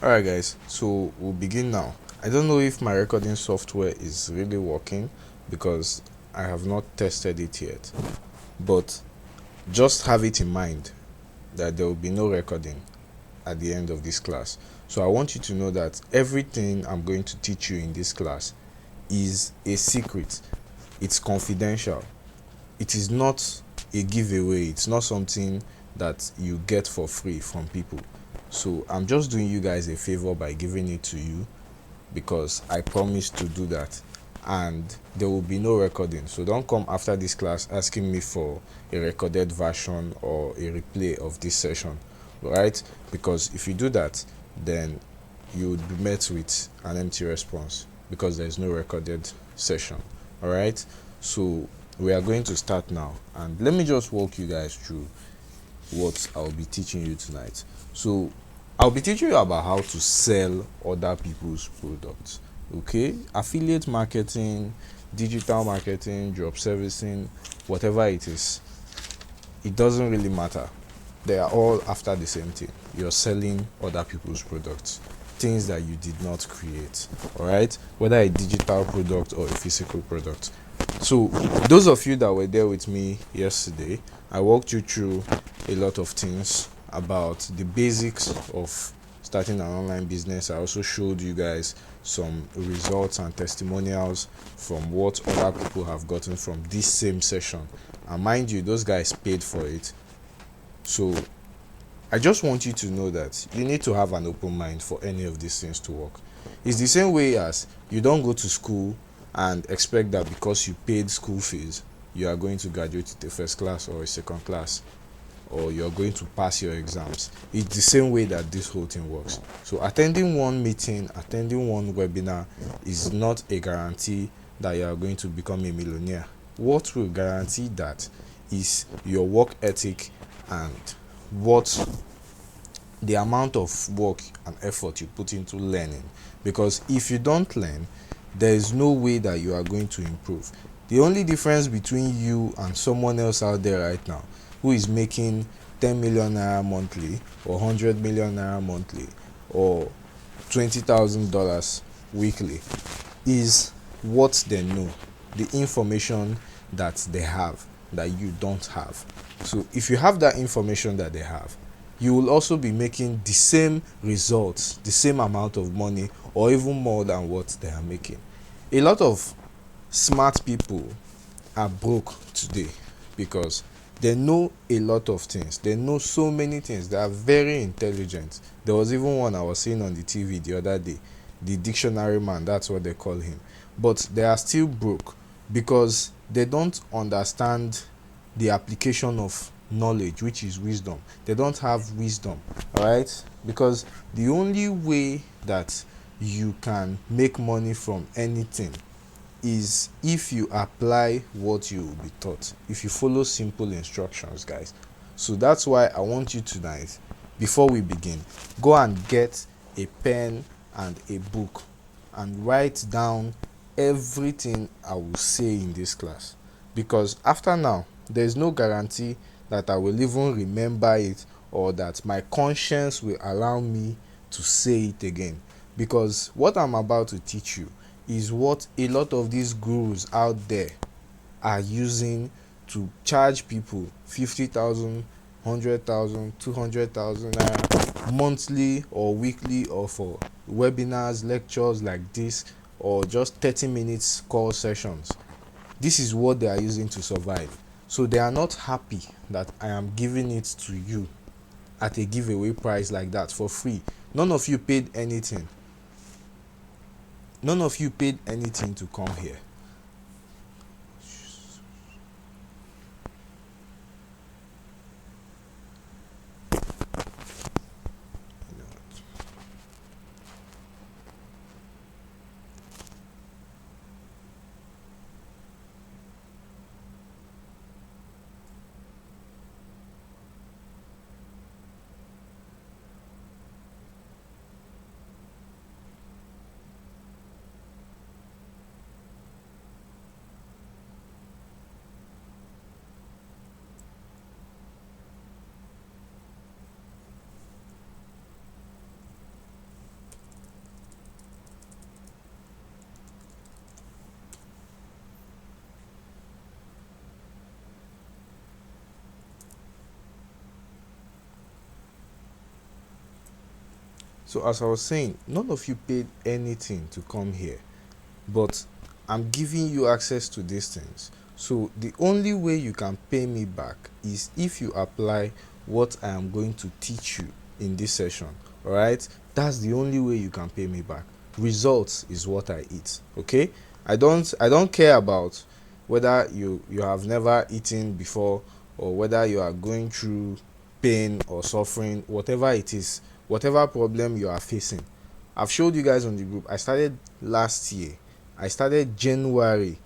Alright guys, so we'll begin now. I don't know if my recording software is really working because I have not tested it yet. But just have it in mind that there will be no recording at the end of this class. So I want you to know that everything I'm going to teach you in this class is a secret. It's confidential. It is not a giveaway. It's not something that you get for free from people. So I'm just doing you guys a favor by giving it to you because I promised to do that, and there will be no recording. So don't come after this class asking me for a recorded version or a replay of this session, right? Because if you do that, then you would be met with an empty response because there is no recorded session. All right, so we are going to start now, and let me just walk you guys through what I'll be teaching you tonight. So I'll be teaching you about how to sell other people's products. Okay, affiliate marketing, digital marketing, job servicing, whatever it is, it doesn't really matter. They are all after the same thing. You're selling other people's products, things that you did not create. All right, whether a digital product or a physical product. So those of you that were there with me yesterday, I walked you through a lot of things about the basics of starting an online business. I also showed you guys some results and testimonials from what other people have gotten from this same session, and mind you, those guys paid for it. So I just want you to know that you need to have an open mind for any of these things to work. It's the same way as you don't go to school and expect that because you paid school fees, you are going to graduate with a first class or a second class, or you're going to pass your exams. It's the same way that this whole thing works. So attending one meeting, attending one webinar is not a guarantee that you are going to become a millionaire. What will guarantee that is your work ethic and what the amount of work and effort you put into learning. Because if you don't learn, there is no way that you are going to improve. The only difference between you and someone else out there right now who is making 10 million naira monthly or 100 million naira monthly or $20,000 weekly is what they know, the information that they have that you don't have. So if you have that information that they have, you will also be making the same results, the same amount of money, or even more than what they are making. A lot of smart people are broke today because they know a lot of things. They know so many things. They are very intelligent. There was even one I was seeing on the TV the other day, the dictionary man, that's what they call him. But they are still broke because they don't understand the application of knowledge, which is wisdom. They don't have wisdom, all right? Because the only way that you can make money from anything is if you apply what you will be taught, if you follow simple instructions, guys. So that's why I want you tonight, before we begin, go and get a pen and a book and write down everything I will say in this class, because after now there is no guarantee that I will even remember it or that my conscience will allow me to say it again, because what I'm about to teach you is what a lot of these gurus out there are using to charge people 50,000, 100,000, 200,000 naira monthly or weekly, or for webinars, lectures like this, or just 30 minutes call sessions. This is what they are using to survive. So they are not happy that I am giving it to you at a giveaway price like that for free. None of you paid anything. None of you paid anything to come here. So as I was saying, none of you paid anything to come here, but I'm giving you access to these things. So the only way you can pay me back is if you apply what I am going to teach you in this session. All right, that's the only way you can pay me back. Results is what I eat. Okay, I don't care about whether you have never eaten before, or whether you are going through pain or suffering, whatever it is, whatever problem you are facing. I've showed you guys on the group. I started last year. I started January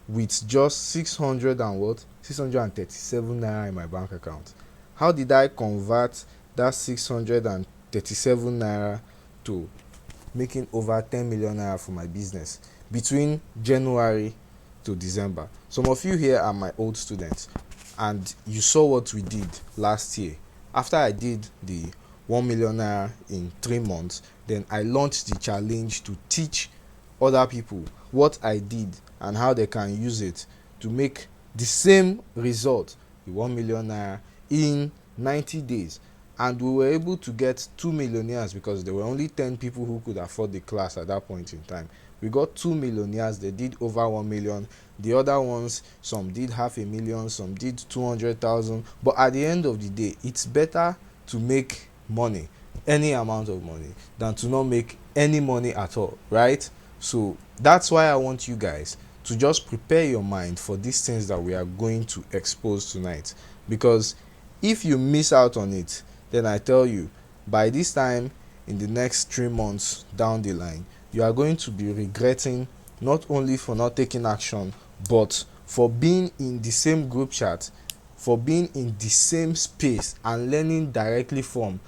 with just 600 and what 637 naira in my bank account. How did I convert that 637 naira to making over 10 million naira for my business between January to December? Some of you here are my old students, and you saw what we did last year. After I did the 1 million naira in 3 months, then I launched the challenge to teach other people what I did and how they can use it to make the same result, the 1 million naira, in 90 days. And we were able to get 2 millionaires because there were only 10 people who could afford the class at that point in time. We got 2 millionaires. They did over 1 million. The other ones, some did 500,000, some did 200,000. But at the end of the day, it's better to make money, any amount of money, than to not make any money at all, right? So that's why I want you guys to just prepare your mind for these things that we are going to expose tonight. Because if you miss out on it, then I tell you, by this time in the next 3 months down the line, you are going to be regretting, not only for not taking action, but for being in the same group chat, for being in the same space and learning directly from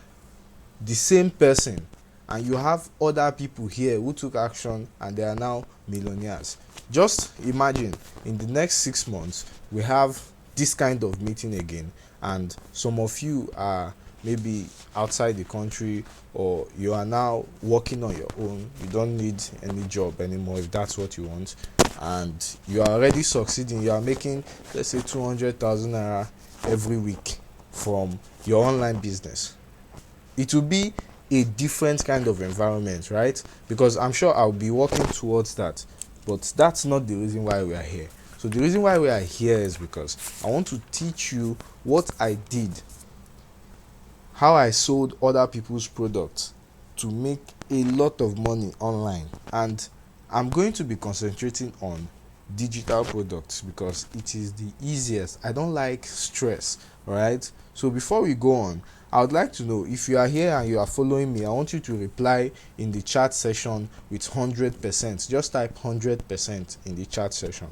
the same person. And you have other people here who took action and they are now millionaires. Just imagine, in the next 6 months we have this kind of meeting again, and some of you are maybe outside the country, or you are now working on your own. You don't need any job anymore if that's what you want, and you are already succeeding. You are making, let's say, 200,000 naira every week from your online business. It will be a different kind of environment, right? Because I'm sure I'll be working towards that, but that's not the reason why we are here. So the reason why we are here is because I want to teach you what I did, how I sold other people's products to make a lot of money online. And I'm going to be concentrating on digital products because it is the easiest. I don't like stress, all right? So before we go on, I would like to know, if you are here and you are following me, I want you to reply in the chat session with 100%. Just type 100% in the chat session.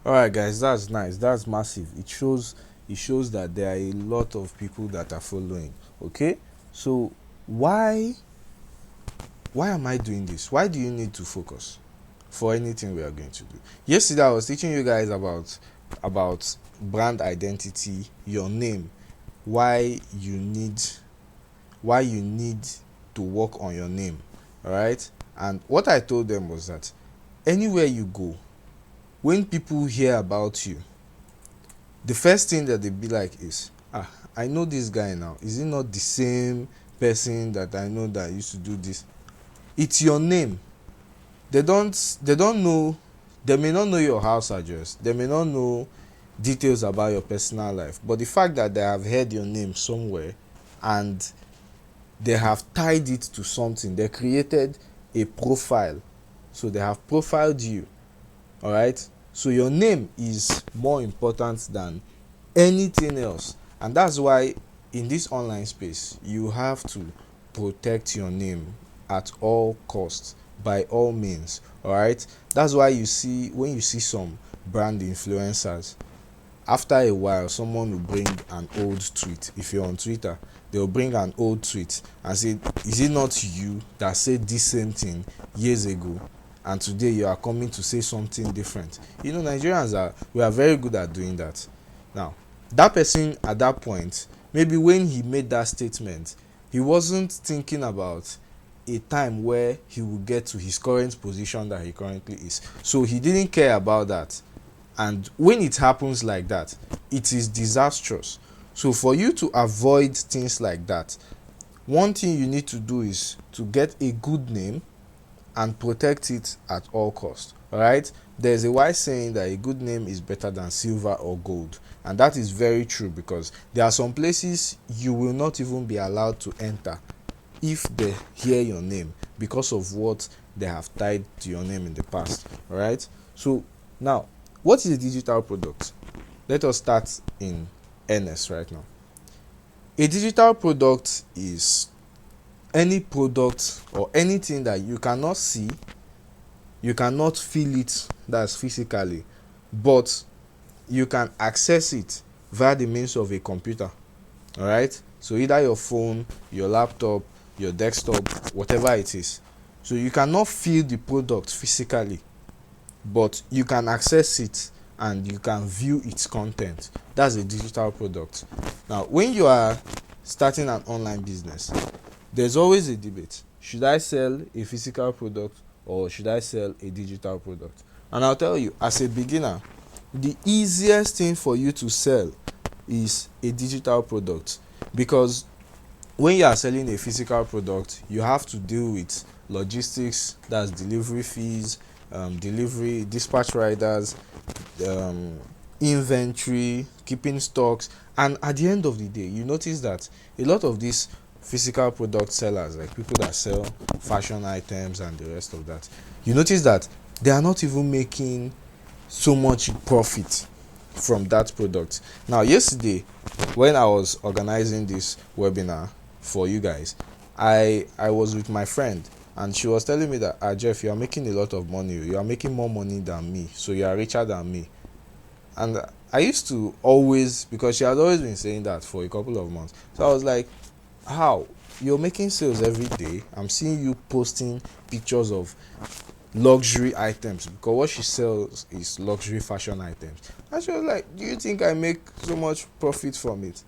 All right, guys, that's nice. That's massive. It shows that there are a lot of people that are following. Okay, so why am I doing this? Why do you need to focus for anything we are going to do? Yesterday I was teaching you guys about brand identity, your name, why you need to work on your name. All right, and what I told them was that anywhere you go, when people hear about you, the first thing that they be like is, I know this guy now. Is he not the same person that I know that used to do this? It's your name. They don't know. They may not know your house address. They may not know details about your personal life. But the fact that they have heard your name somewhere and they have tied it to something, they created a profile. So they have profiled you. All right, so your name is more important than anything else, and that's why in this online space you have to protect your name at all costs, by all means. All right, that's why when you see some brand influencers, after a while someone will bring an old tweet. If you're on Twitter, they'll bring an old tweet and say, is it not you that said this same thing years ago? and today you are coming to say something different. Nigerians we are very good at doing that. Now, that person at that point, maybe when he made that statement, he wasn't thinking about a time where he will get to his current position that he currently is. So he didn't care about that. And when it happens like that, it is disastrous. So for you to avoid things like that, one thing you need to do is to get a good name and protect it at all costs. All right, there's a wise saying that a good name is better than silver or gold, and that is very true, because there are some places you will not even be allowed to enter if they hear your name, because of what they have tied to your name in the past. All right, so now, what is a digital product? Let us start in earnest right now. A digital product is any product or anything that you cannot see, you cannot feel it, that's physically, but you can access it via the means of a computer. All right, so either your phone, your laptop, your desktop, whatever it is. So you cannot feel the product physically, but you can access it and you can view its content. That's a digital product. Now, when you are starting an online business, there's always a debate. Should I sell a physical product or should I sell a digital product? And I'll tell you, as a beginner, the easiest thing for you to sell is a digital product, because when you are selling a physical product, you have to deal with logistics, that's delivery fees, delivery, dispatch riders, inventory, keeping stocks. And at the end of the day, you notice that a lot of these physical product sellers, like people that sell fashion items and the rest of that, you notice that they are not even making so much profit from that product. Now, yesterday when I was organizing this webinar for you guys, I was with my friend, and she was telling me that, Jeff, you are making a lot of money, you are making more money than me, so you are richer than me. And I used to always, because she had always been saying that for a couple of months, so I was like, how? You're making sales every day, I'm seeing you posting pictures of luxury items, because what she sells is luxury fashion items. And she was like, do you think I make so much profit from it?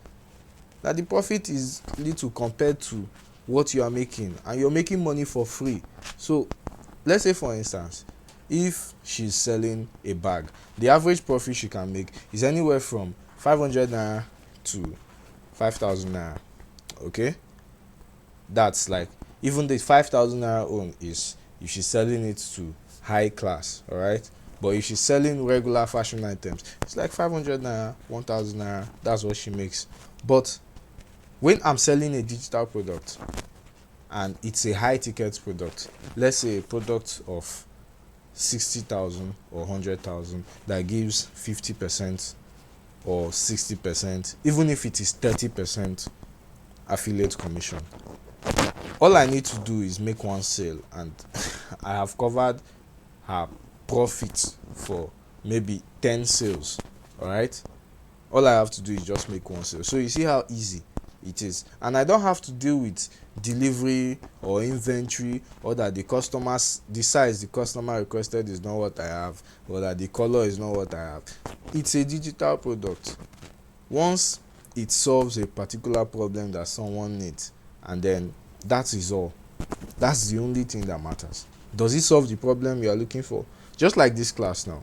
That the profit is little compared to what you are making, and you're making money for free. So let's say, for instance, if she's selling a bag, the average profit she can make is anywhere from 500 naira to 5,000 naira. Okay, that's like, even the 5,000 naira own is if she's selling it to high class. All right, but if she's selling regular fashion items, it's like 500 naira, 1,000 naira. That's what she makes. But when I'm selling a digital product and it's a high ticket product, let's say a product of 60,000 or 100,000 that gives 50% or 60%, even if it is 30% affiliate commission, all I need to do is make one sale, and I have covered her profit for maybe 10 sales. All right, all I have to do is just make one sale. So you see how easy it is, and I don't have to deal with delivery or inventory, or that the size the customer requested is not what I have, or that the color is not what I have. It's a digital product. Once it solves a particular problem that someone needs, and then that is all. That's the only thing that matters. Does it solve the problem you are looking for? Just like this class now,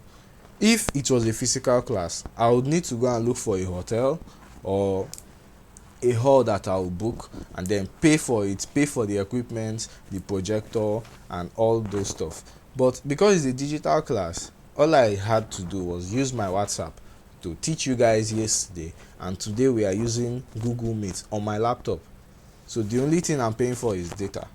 if it was a physical class, I would need to go and look for a hotel or a hall that I will book, and then pay for it, pay for the equipment, the projector, and all those stuff. But because it's a digital class, all I had to do was use my WhatsApp to teach you guys yesterday, and today we are using Google Meet on my laptop. So the only thing I'm paying for is data.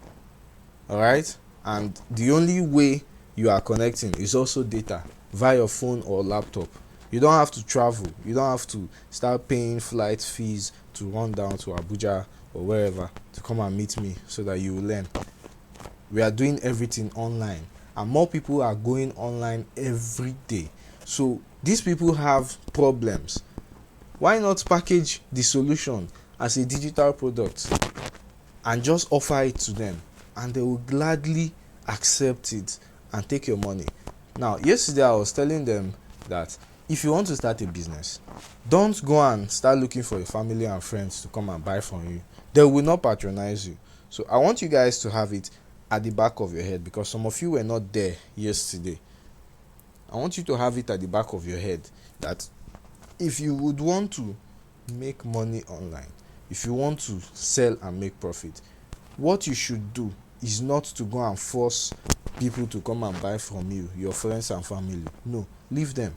All right, and the only way you are connecting is also data via your phone or laptop. You don't have to travel, you don't have to start paying flight fees to run down to Abuja or wherever to come and meet me so that you will learn. We are doing everything online, and more people are going online every day. So these people have problems. Why not package the solution as a digital product and just offer it to them, and they will gladly accept it and take your money. Now, yesterday I was telling them that if you want to start a business, don't go and start looking for your family and friends to come and buy from you. They will not patronize you. So I want you guys to have it at the back of your head, because some of you were not there yesterday. I want you to have it at the back of your head that if you would want to make money online, if you want to sell and make profit, what you should do is not to go and force people to come and buy from you, your friends and family. No, leave them.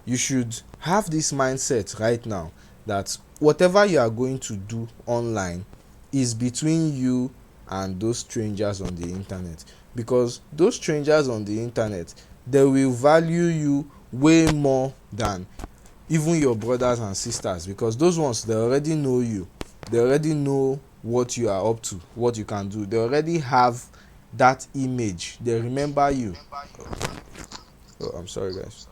You should have this mindset right now that whatever you are going to do online is between you and those strangers on the internet, because those strangers on the internet, they will value you way more than even your brothers and sisters, because those ones, they already know you, they already know what you are up to, what you can do, they already have that image, they remember you. Oh, I'm sorry guys.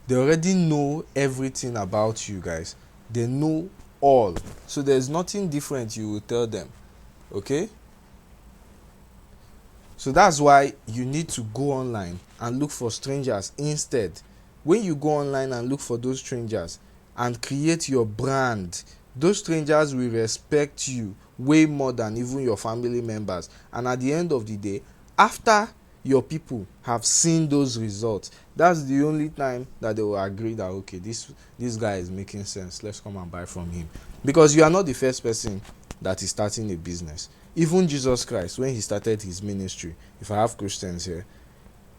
They already know everything about you guys, they know all, so there's nothing different you will tell them. Okay, so that's why you need to go online and look for strangers instead. When you go online and look for those strangers and create your brand, those strangers will respect you way more than even your family members. And at the end of the day, after your people have seen those results, that's the only time that they will agree that okay, this guy is making sense, let's come and buy from him. Because you are not the first person that is starting a business. Even Jesus Christ, when he started his ministry, if I have Christians here,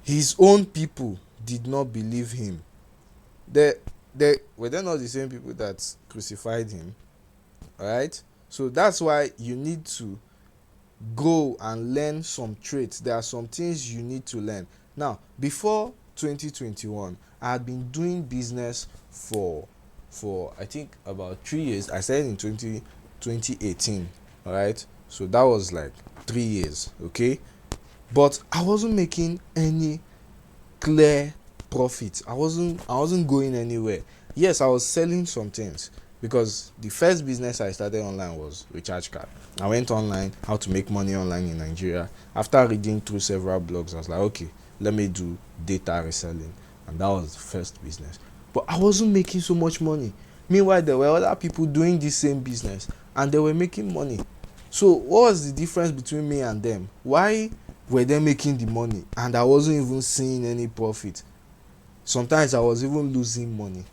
his own people did not believe him. They were they not the same people that crucified him? All right, so that's why you need to go and learn some traits. There are some things you need to learn. Now, before 2021, I had been doing business for I think about 3 years. I started in 2018. All right, so that was like 3 years. Okay, but I wasn't making any clear profit. I wasn't going anywhere. Yes, I was selling some things, because the first business I started online was recharge card. I went online, how to make money online in Nigeria. After reading through several blogs, I was like, okay, let me do data reselling, and that was the first business. But I wasn't making so much money. Meanwhile, there were other people doing the same business and they were making money. So what was the difference between me and them? Why were they making the money and I wasn't even seeing any profit? Sometimes I was even losing money.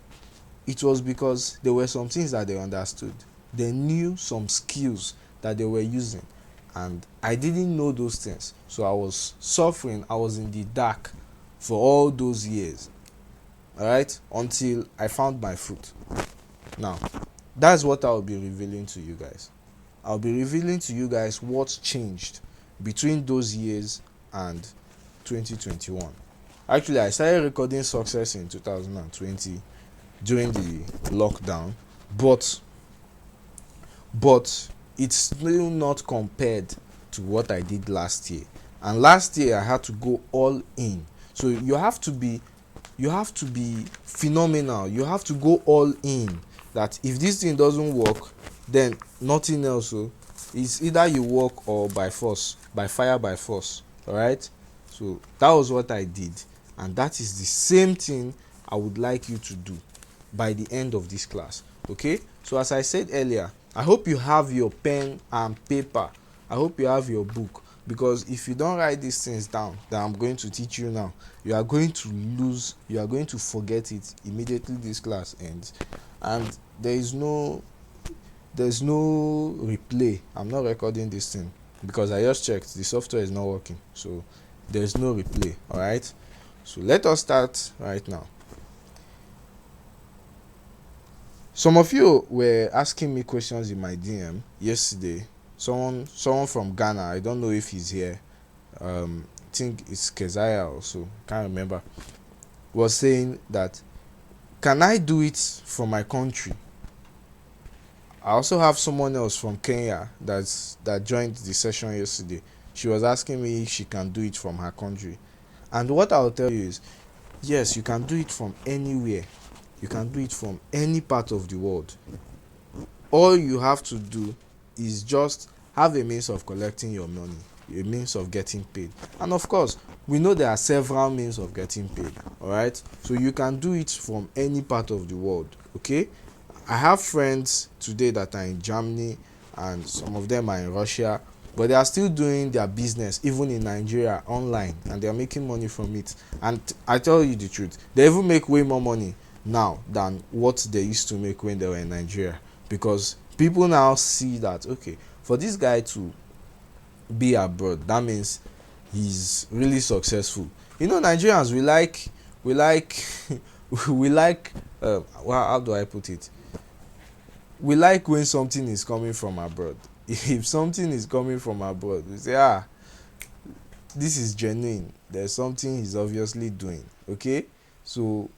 It was because there were some things that they understood. They knew some skills that they were using, and I didn't know those things. So I was suffering. I was in the dark for all those years. All right, until I found my fruit. Now, that's what I'll be revealing to you guys. I'll be revealing to you guys what's changed between those years and 2021. Actually, I started recording success in 2020 during the lockdown, but it's still not compared to what I did last year. And last year I had to go all in. So you have to be phenomenal. You have to go all in. That if this thing doesn't work, then nothing else. So it's either you work or by force, by fire by force. All right. So that was what I did, and that is the same thing I would like you to do by the end of this class. Okay, so as I said earlier, I hope you have your pen and paper. I hope you have your book, because if you don't write these things down that I'm going to teach you now, you are going to lose, you are going to forget it immediately this class ends, and there's no replay. I'm not recording this thing because I just checked, the software is not working, so there's no replay. All right, so let us start right now. Some of you were asking me questions in my DM yesterday. Someone from Ghana, I don't know if he's here, I think it's Keziah also, can't remember, was saying that, can I do it from my country? I also have someone else from Kenya that joined the session yesterday. She was asking me if she can do it from her country. And what I'll tell you is, yes, you can do it from anywhere. You can do it from any part of the world. All you have to do is just have a means of collecting your money, a means of getting paid. And of course, we know there are several means of getting paid. All right, so you can do it from any part of the world. Okay, I have friends today that are in Germany, and some of them are in Russia, but they are still doing their business even in Nigeria online, and they are making money from it. And I tell you the truth, they even make way more money now than what they used to make when they were in Nigeria, because people now see that, okay, for this guy to be abroad, that means he's really successful. You know, Nigerians, we like we like well, how do I put it, we like when something is coming from abroad. If something is coming from abroad, we say, this is genuine, there's something he's obviously doing. Okay, so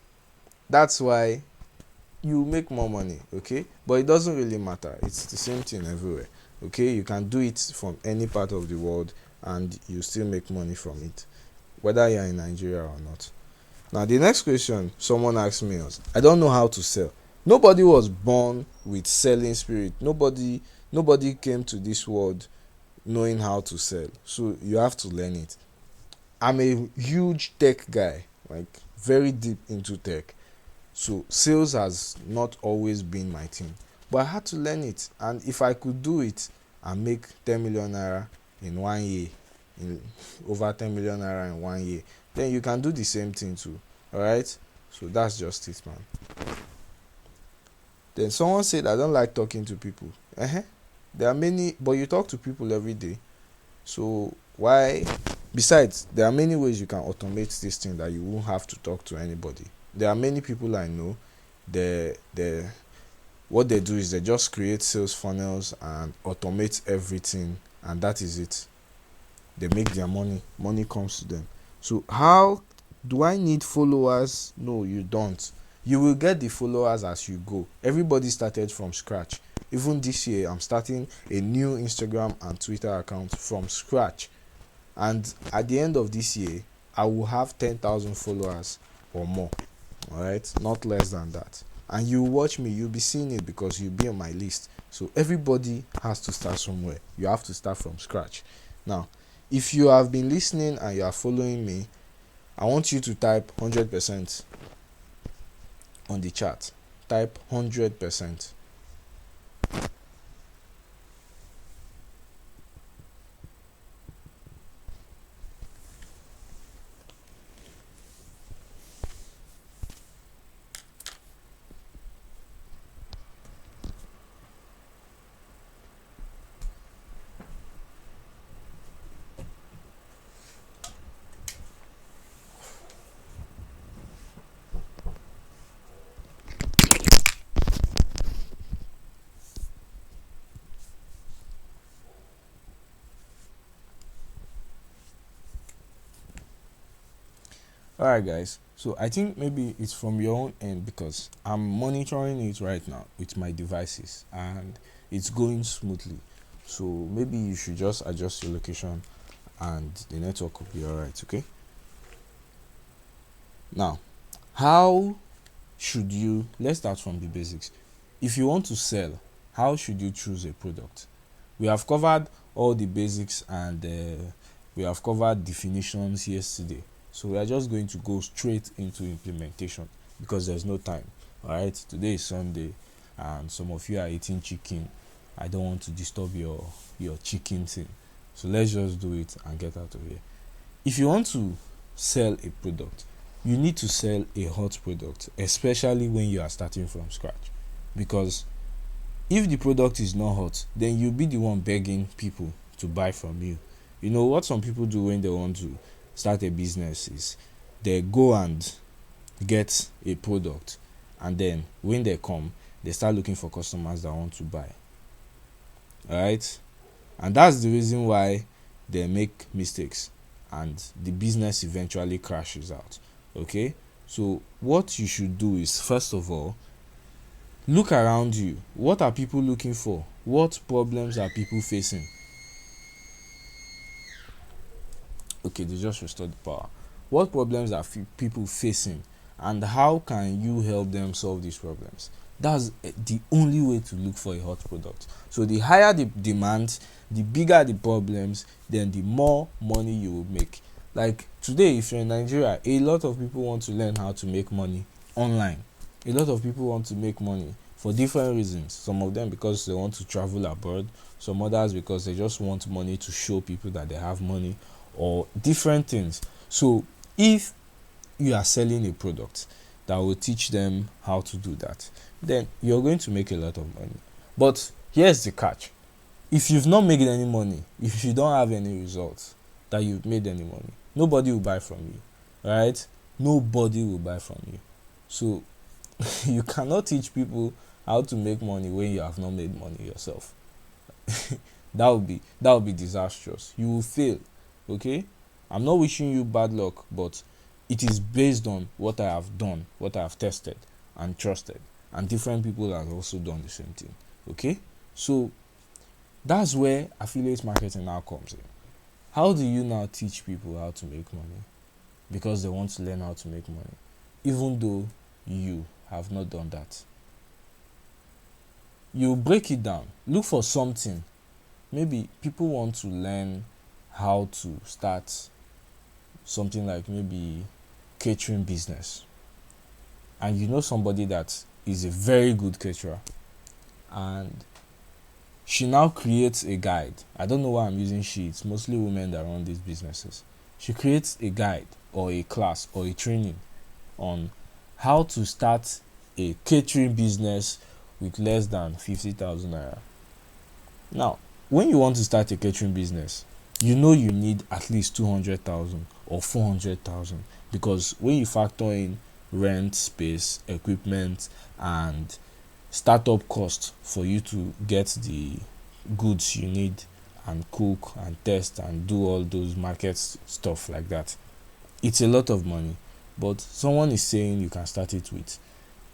that's why you make more money. Okay, but it doesn't really matter, it's the same thing everywhere. Okay, you can do it from any part of the world and you still make money from it, whether you're in Nigeria or not. Now the next question someone asked me was, I don't know how to sell. Nobody was born with selling spirit. Nobody came to this world knowing how to sell, so you have to learn it. I'm a huge tech guy, like very deep into tech, so sales has not always been my thing, but I had to learn it. And if I could do it and make 10 million naira in 1 year, in over 10 million naira in 1 year, then you can do the same thing too. All right, so that's just it, man. Then someone said, I don't like talking to people. There are many, but you talk to people every day, so why? Besides, there are many ways you can automate this thing that you won't have to talk to anybody. There are many people I know, they what they do is they just create sales funnels and automate everything, and that is it. They make their money comes to them. So how do I need followers? No, you don't. You will get the followers as you go. Everybody started from scratch. Even this year, I'm starting a new Instagram and Twitter account from scratch, and at the end of this year I will have 10,000 followers or more. All right, not less than that. And you watch me, you'll be seeing it because you'll be on my list. So everybody has to start somewhere. You have to start from scratch. Now, if you have been listening and you are following me, I want you to type 100% on the chat. Type 100%. Alright guys, so I think maybe it's from your own end because I'm monitoring it right now with my devices and it's going smoothly. So maybe you should just adjust your location and the network will be alright. Okay, now how should you, let's start from the basics. If you want to sell, how should you choose a product? We have covered all the basics and we have covered definitions yesterday, so we are just going to go straight into implementation because there's no time. All right, today is Sunday and some of you are eating chicken. I don't want to disturb your chicken thing, so let's just do it and get out of here. If you want to sell a product, you need to sell a hot product, especially when you are starting from scratch, because if the product is not hot, then you'll be the one begging people to buy from you. You know what some people do when they want to start a business is they go and get a product, and then when they come, they start looking for customers that want to buy. All right, and that's the reason why they make mistakes and the business eventually crashes out. Okay, so what you should do is, first of all, look around you. What are people looking for? What problems are people facing? Okay, they just restored the power. What problems are people facing, and how can you help them solve these problems? That's the only way to look for a hot product. So the higher the demand, the bigger the problems, then the more money you will make. Like today, if you're in Nigeria, a lot of people want to learn how to make money online. A lot of people want to make money for different reasons. Some of them because they want to travel abroad, some others because they just want money to show people that they have money, or different things. So if you are selling a product that will teach them how to do that, then you're going to make a lot of money. But here's the catch: if you've not made any money, if you don't have any results that you've made any money, nobody will buy from you, right? Nobody will buy from you. So you cannot teach people how to make money when you have not made money yourself. That would be disastrous. You will fail. Okay, I'm not wishing you bad luck, but it is based on what I have done, what I have tested and trusted, and different people have also done the same thing. Okay, so that's where affiliate marketing now comes in. How do you now teach people how to make money because they want to learn how to make money, even though you have not done that? You break it down. Look for something. Maybe people want to learn how to start something like maybe catering business, and you know somebody that is a very good caterer, and she now creates a guide. I don't know why I'm using she. It's mostly women that run these businesses. She creates a guide or a class or a training on how to start a catering business with less than 50,000 naira. Now, when you want to start a catering business, you know you need at least 200,000 or 400,000, because when you factor in rent, space, equipment, and startup cost for you to get the goods you need and cook and test and do all those market stuff like that, it's a lot of money. But someone is saying you can start it with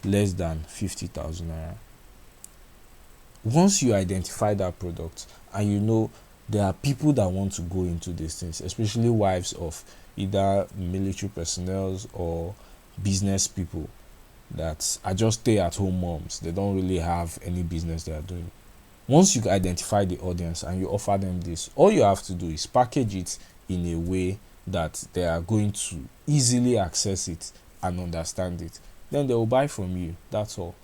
less than 50,000 naira. Once you identify that product and you know there are people that want to go into these things, especially wives of either military personnel or business people that are just stay-at-home moms, they don't really have any business they are doing. Once you identify the audience and you offer them this, all you have to do is package it in a way that they are going to easily access it and understand it. Then they will buy from you. That's all.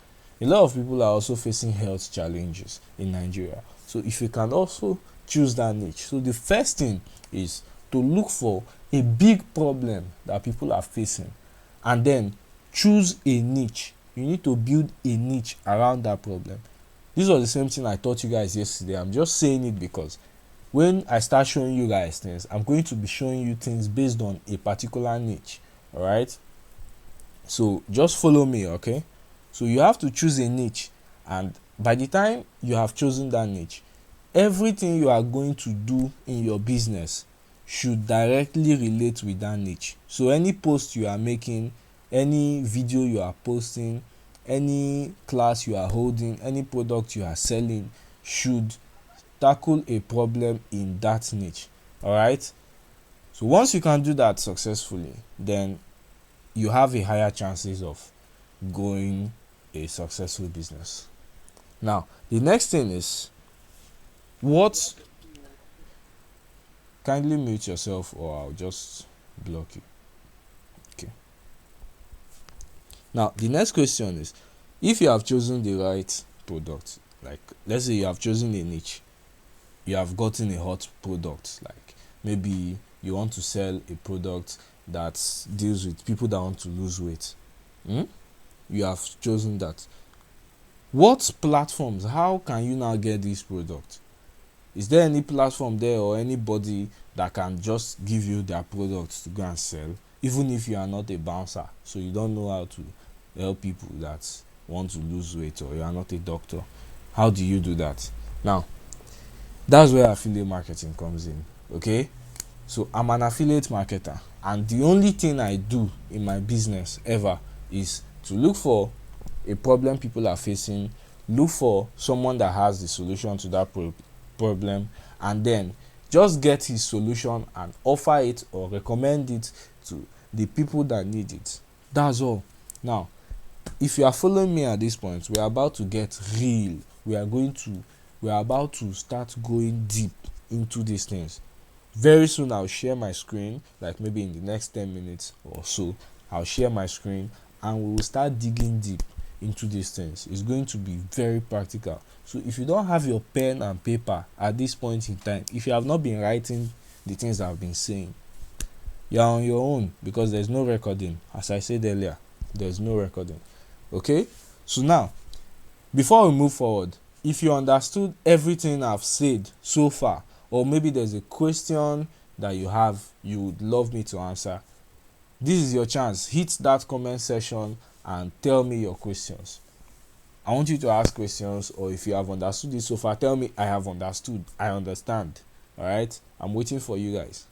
A lot of people are also facing health challenges in Nigeria. So if you can also choose that niche. So the first thing is to look for a big problem that people are facing, and then choose a niche. You need to build a niche around that problem. This was the same thing I taught you guys yesterday. I'm just saying it because when I start showing you guys things, I'm going to be showing you things based on a particular niche. All right, so just follow me. Okay, so you have to choose a niche, and by the time you have chosen that niche, everything you are going to do in your business should directly relate with that niche. So any post you are making, any video you are posting, any class you are holding, any product you are selling should tackle a problem in that niche. All right, so once you can do that successfully, then you have a higher chances of going a successful business. Now the next thing is, what kindly mute yourself or I'll just block you. Okay, now the next question is, if you have chosen the right product, like let's say you have chosen a niche, you have gotten a hot product, like maybe you want to sell a product that deals with people that want to lose weight. You have chosen that. What platforms, how can you now get this product? Is there any platform there or anybody that can just give you their products to go and sell, even if you are not a bouncer, so you don't know how to help people that want to lose weight, or you are not a doctor? How do you do that? Now that's where affiliate marketing comes in. Okay, so I'm an affiliate marketer, and the only thing I do in my business ever is to look for a problem people are facing, look for someone that has the solution to that problem, and then just get his solution and offer it or recommend it to the people that need it. That's all. Now if you are following me at this point, we are about to get real. We are about to start going deep into these things. Very soon I'll share my screen, like maybe in the next 10 minutes or so. I'll share my screen and we will start digging deep into these things. It's going to be very practical. So if you don't have your pen and paper at this point in time, if you have not been writing the things I've been saying, you're on your own, because there's no recording. As I said earlier, there's no recording. Okay, so now before we move forward, if you understood everything I've said so far, or maybe there's a question that you would love me to answer, this is your chance. Hit that comment section and tell me your questions. I want you to ask questions, or if you have understood it so far, tell me I have understood, I understand. All right, I'm waiting for you guys.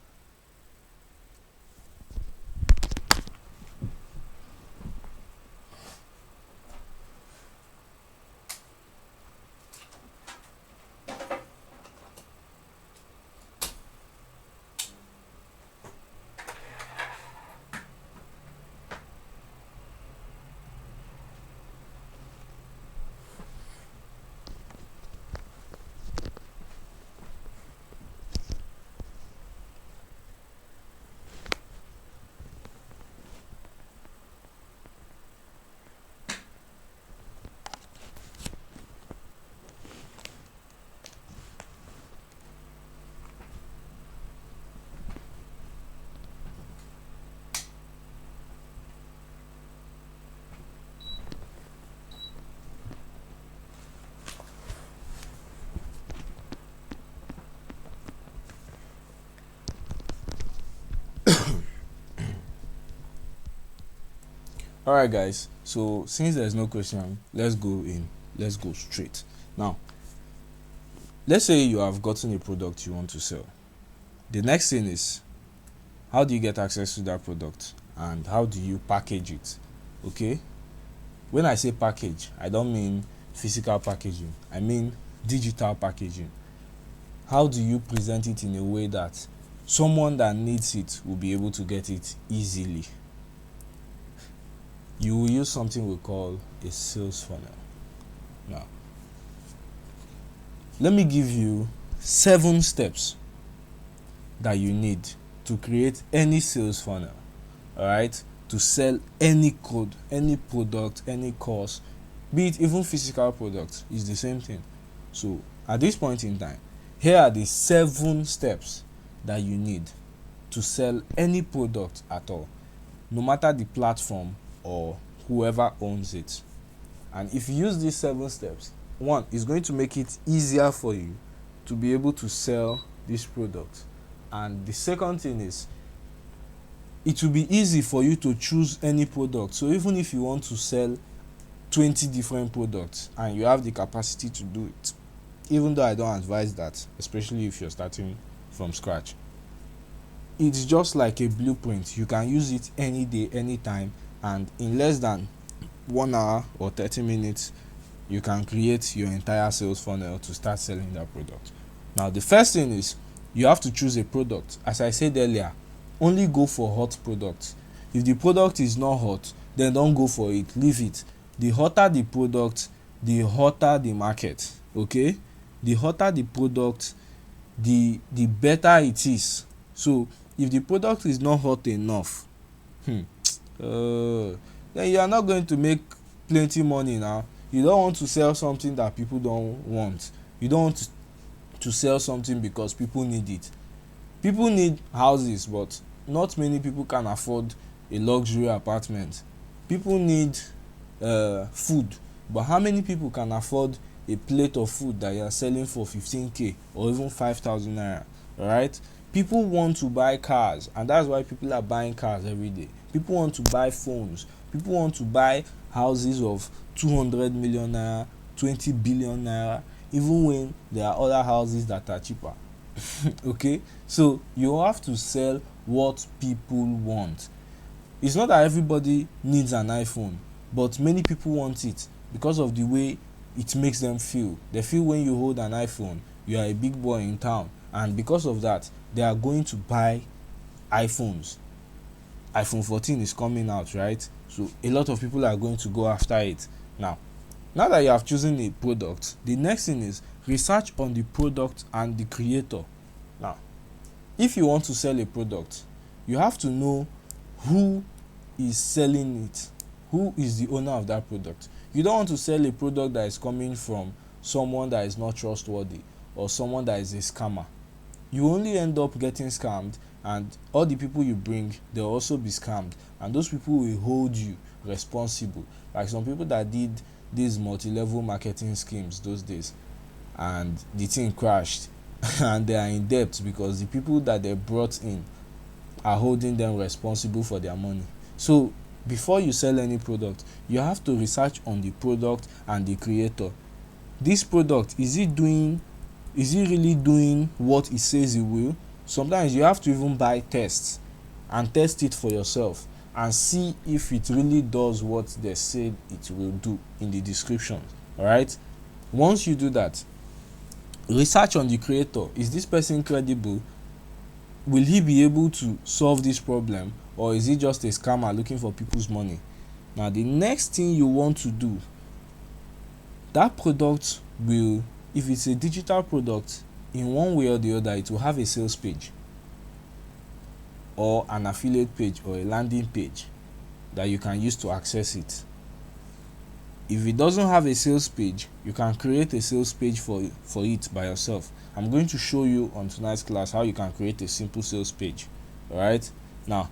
Alright guys, so since there's no question, let's go straight. Now, let's say you have gotten a product you want to sell. The next thing is, how do you get access to that product and how do you package it? Okay, when I say package, I don't mean physical packaging, I mean digital packaging. How do you present it in a way that someone that needs it will be able to get it easily? You will use something we call a sales funnel. Now, let me give you 7 steps that you need to create any sales funnel. All right, to sell any code, any product, any course, be it even physical products, is the same thing. So at this point in time, here are the 7 steps that you need to sell any product at all, no matter the platform or whoever owns it. And if you use these 7 steps, one, is going to make it easier for you to be able to sell this product. And the second thing is, it will be easy for you to choose any product. So even if you want to sell 20 different products and you have the capacity to do it, even though I don't advise that, especially if you're starting from scratch, it's just like a blueprint. You can use it any day, anytime, and in less than 1 hour or 30 minutes, you can create your entire sales funnel to start selling that product. Now, the first thing is, you have to choose a product. As I said earlier, only go for hot products. If the product is not hot, then don't go for it, leave it. The hotter the product, the hotter the market. Okay, the hotter the product, the better it is. So if the product is not hot enough, then you are not going to make plenty money. Now, you don't want to sell something that people don't want. You don't want to sell something because people need it. People need houses, but not many people can afford a luxury apartment. People need food, but how many people can afford a plate of food that you are selling for 15k or even 5,000 naira? All right, people want to buy cars, and that's why people are buying cars every day. People want to buy phones. People want to buy houses of 200 million naira, 20 billion naira, even when there are other houses that are cheaper. Okay, so you have to sell what people want. It's not that everybody needs an iPhone, but many people want it because of the way it makes them feel. They feel when you hold an iPhone, you are a big boy in town, and because of that, they are going to buy iPhones. iPhone 14 is coming out, right? So a lot of people are going to go after it. Now that you have chosen a product, the next thing is research on the product and the creator. Now, if you want to sell a product, you have to know who is selling it, who is the owner of that product. You don't want to sell a product that is coming from someone that is not trustworthy or someone that is a scammer. You only end up getting scammed, and all the people you bring, they'll also be scammed, and those people will hold you responsible. Like some people that did these multi-level marketing schemes those days, and the thing crashed and they are in debt because the people that they brought in are holding them responsible for their money. So before you sell any product, you have to research on the product and the creator. This product, is it really doing what it says it will? Sometimes you have to even buy tests and test it for yourself and see if it really does what they said it will do in the description. All right, once you do that, research on the creator. Is this person credible? Will he be able to solve this problem, or is he just a scammer looking for people's money? Now the next thing you want to do, that product will, if it's a digital product, in one way or the other it will have a sales page or an affiliate page or a landing page that you can use to access it. If it doesn't have a sales page, you can create a sales page for it by yourself. I'm going to show you on tonight's class how you can create a simple sales page. All right, now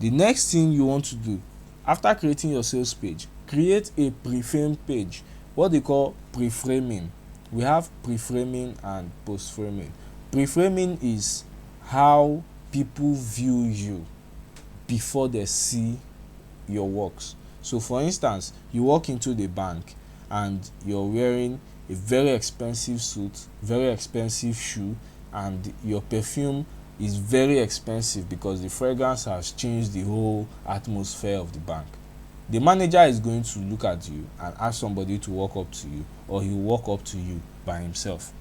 the next thing you want to do after creating your sales page, create a pre-frame page, what they call pre-framing. We have pre-framing and post-framing. Pre-framing is how people view you before they see your works. So for instance, you walk into the bank and you're wearing a very expensive suit, very expensive shoe, and your perfume is very expensive because the fragrance has changed the whole atmosphere of the bank. The manager is going to look at you and ask somebody to walk up to you, or he'll walk up to you by himself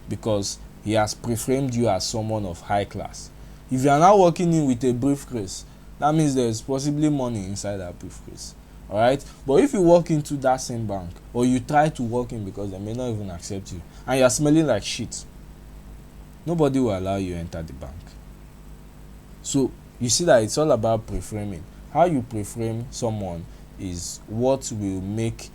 because he has pre-framed you as someone of high class. If you are now walking in with a briefcase, that means there's possibly money inside that briefcase. All right, but if you walk into that same bank, or you try to walk in because they may not even accept you, and you're smelling like shit, nobody will allow you enter the bank. So you see that it's all about pre-framing. How you pre-frame someone is what will make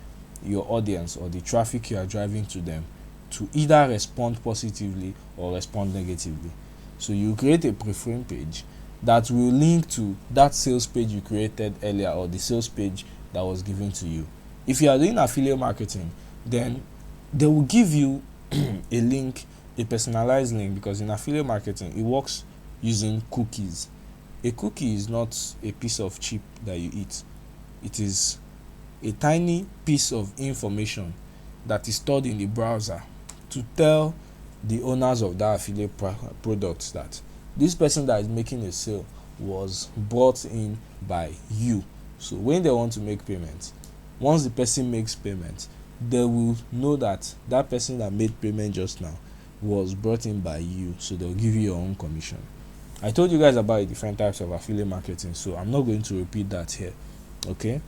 your audience or the traffic you are driving to them to either respond positively or respond negatively. So you create a pre-frame page that will link to that sales page you created earlier, or the sales page that was given to you. If you are doing affiliate marketing, then they will give you a link, a personalized link, because in affiliate marketing it works using cookies. A cookie is not a piece of chip that you eat. It is a tiny piece of information that is stored in the browser to tell the owners of that affiliate products that this person that is making a sale was brought in by you. So when they want to make payments, once the person makes payment, they will know that that person that made payment just now was brought in by you, so they'll give you your own commission. I told you guys about the different types of affiliate marketing, so I'm not going to repeat that here. Okay,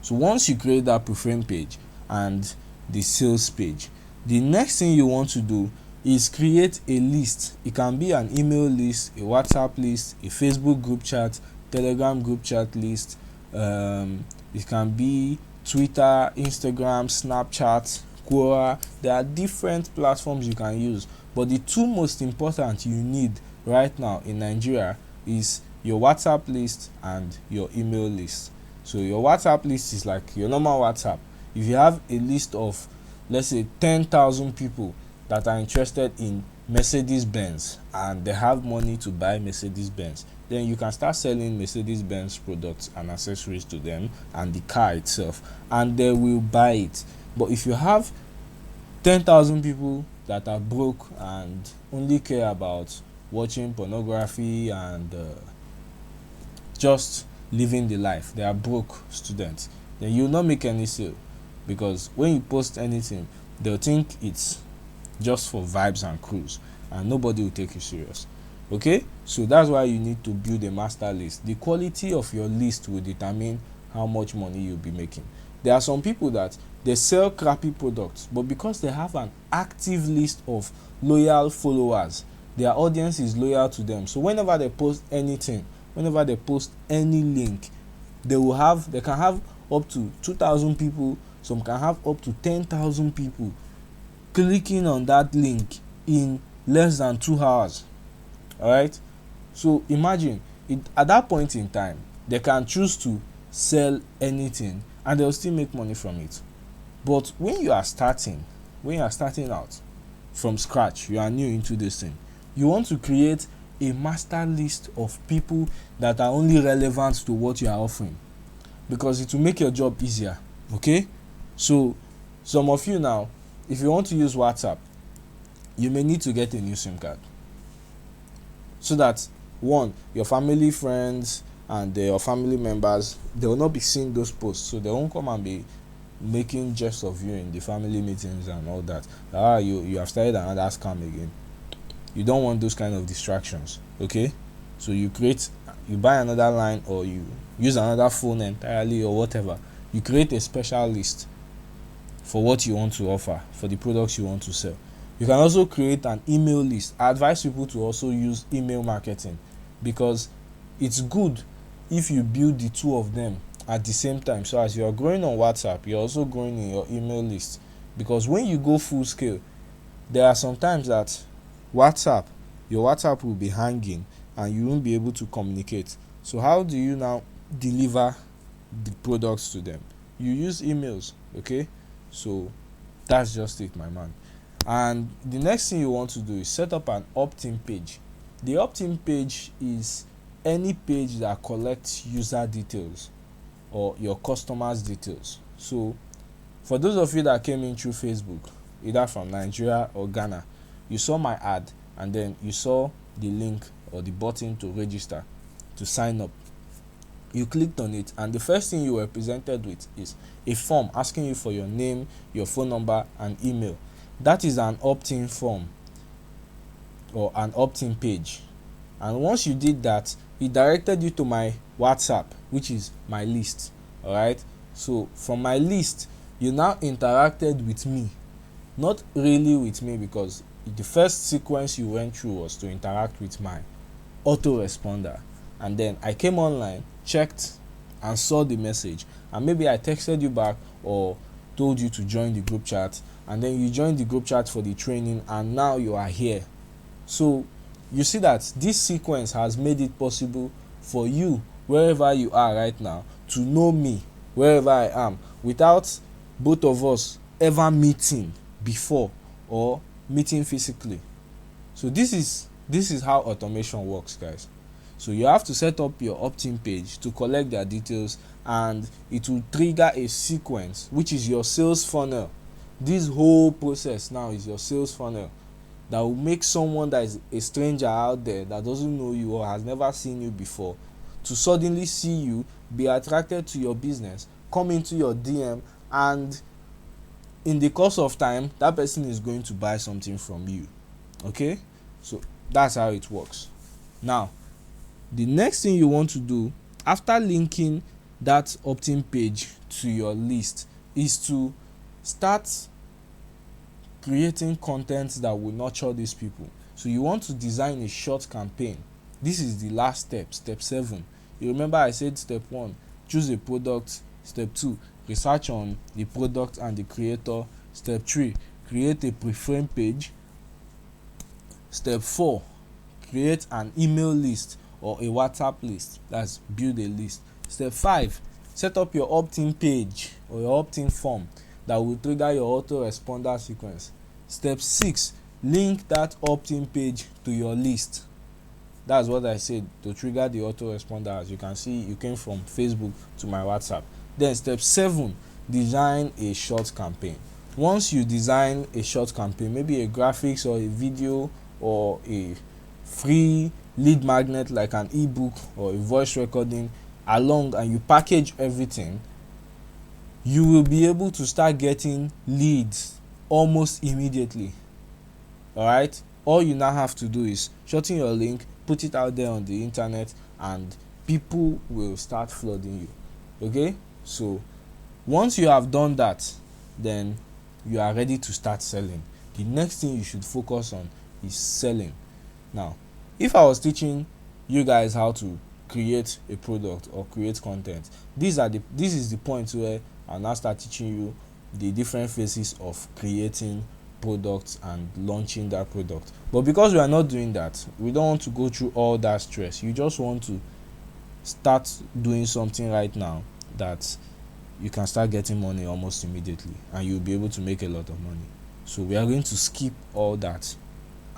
so once you create that pre-frame page and the sales page, the next thing you want to do is create a list. It can be an email list, a WhatsApp list, a Facebook group chat, Telegram group chat list. It can be Twitter, Instagram, Snapchat, Quora. There are different platforms you can use, but the two most important you need right now in Nigeria is your WhatsApp list and your email list. So your WhatsApp list is like your normal WhatsApp. If you have a list of, let's say, 10,000 people that are interested in Mercedes-Benz and they have money to buy Mercedes-Benz, then you can start selling Mercedes-Benz products and accessories to them and the car itself, and they will buy it. But if you have 10,000 people that are broke and only care about watching pornography and just living the life, they are broke students, then you will not make any sale, because when you post anything, they'll think it's just for vibes and cruise, and nobody will take you serious. Okay, so that's why you need to build a master list. The quality of your list will determine how much money you'll be making. There are some people that they sell crappy products, but because they have an active list of loyal followers, their audience is loyal to them. So whenever they post anything, whenever they post any link, they can have up to 2,000 people, some can have up to 10,000 people clicking on that link in less than 2 hours. All right, so imagine it, at that point in time they can choose to sell anything and they'll still make money from it. But when you are starting out from scratch, you are new into this thing, you want to create a master list of people that are only relevant to what you are offering, because it will make your job easier. Okay, so some of you now, if you want to use WhatsApp, you may need to get a new SIM card, so that one, your family, friends, and your family members, they will not be seeing those posts, so they won't come and be making jest of you in the family meetings and all that. You have started another scam again. You don't want those kind of distractions. Okay, so you buy another line, or you use another phone entirely, or whatever. You create a special list for what you want to offer, for the products you want to sell. You can also create an email list. I advise people to also use email marketing, because it's good if you build the two of them at the same time. So as you are growing on WhatsApp, you're also growing in your email list, because when you go full scale, there are some times that your WhatsApp will be hanging and you won't be able to communicate. So how do you now deliver the products to them? You use emails. Okay, so that's just it, my man. And the next thing you want to do is set up an opt-in page. The opt-in page is any page that collects user details or your customers' details. So for those of you that came in through Facebook, either from Nigeria or Ghana, you saw my ad and then you saw the link or the button to register, to sign up. You clicked on it, and the first thing you were presented with is a form asking you for your name, your phone number, and email. That is an opt-in form or an opt-in page. And once you did that, it directed you to my WhatsApp, which is my list. All right, so from my list, you now interacted with me. Not really with me, because the first sequence you went through was to interact with my autoresponder, and then I came online, checked, and saw the message, and maybe I texted you back or told you to join the group chat, and then you joined the group chat for the training, and now you are here. So you see that this sequence has made it possible for you, wherever you are right now, to know me wherever I am, without both of us ever meeting before or meeting physically. So this is how automation works, guys. So you have to set up your opt-in page to collect their details, and it will trigger a sequence, which is your sales funnel. This whole process now is your sales funnel that will make someone that is a stranger out there, that doesn't know you or has never seen you before, to suddenly see you, be attracted to your business, come into your DM, and in the course of time, that person is going to buy something from you. Okay, so that's how it works. Now, the next thing you want to do after linking that opt-in page to your list is to start creating content that will nurture these people. So you want to design a short campaign. This is the last step, step 7. You remember I said step 1, choose a product. Step 2, research on the product and the creator. Step 3, create a pre-frame page. Step 4, create an email list or a WhatsApp list. That's build a list. Step 5, set up your opt-in page or your opt-in form that will trigger your autoresponder sequence. Step 6, link that opt-in page to your list. That's what I said, to trigger the autoresponder. As you can see, you came from Facebook to my WhatsApp. Then step 7, design a short campaign. Once you design a short campaign, maybe a graphics or a video or a free lead magnet like an ebook or a voice recording along, and you package everything, you will be able to start getting leads almost immediately. All right, all you now have to do is shorten your link, put it out there on the internet, and people will start flooding you. Okay, so once you have done that, then you are ready to start selling. The next thing you should focus on is selling. Now, if I was teaching you guys how to create a product or create content, this is the point where I'll now start teaching you the different phases of creating products and launching that product. But because we are not doing that, we don't want to go through all that stress. You just want to start doing something right now that you can start getting money almost immediately, and you'll be able to make a lot of money. So we are going to skip all that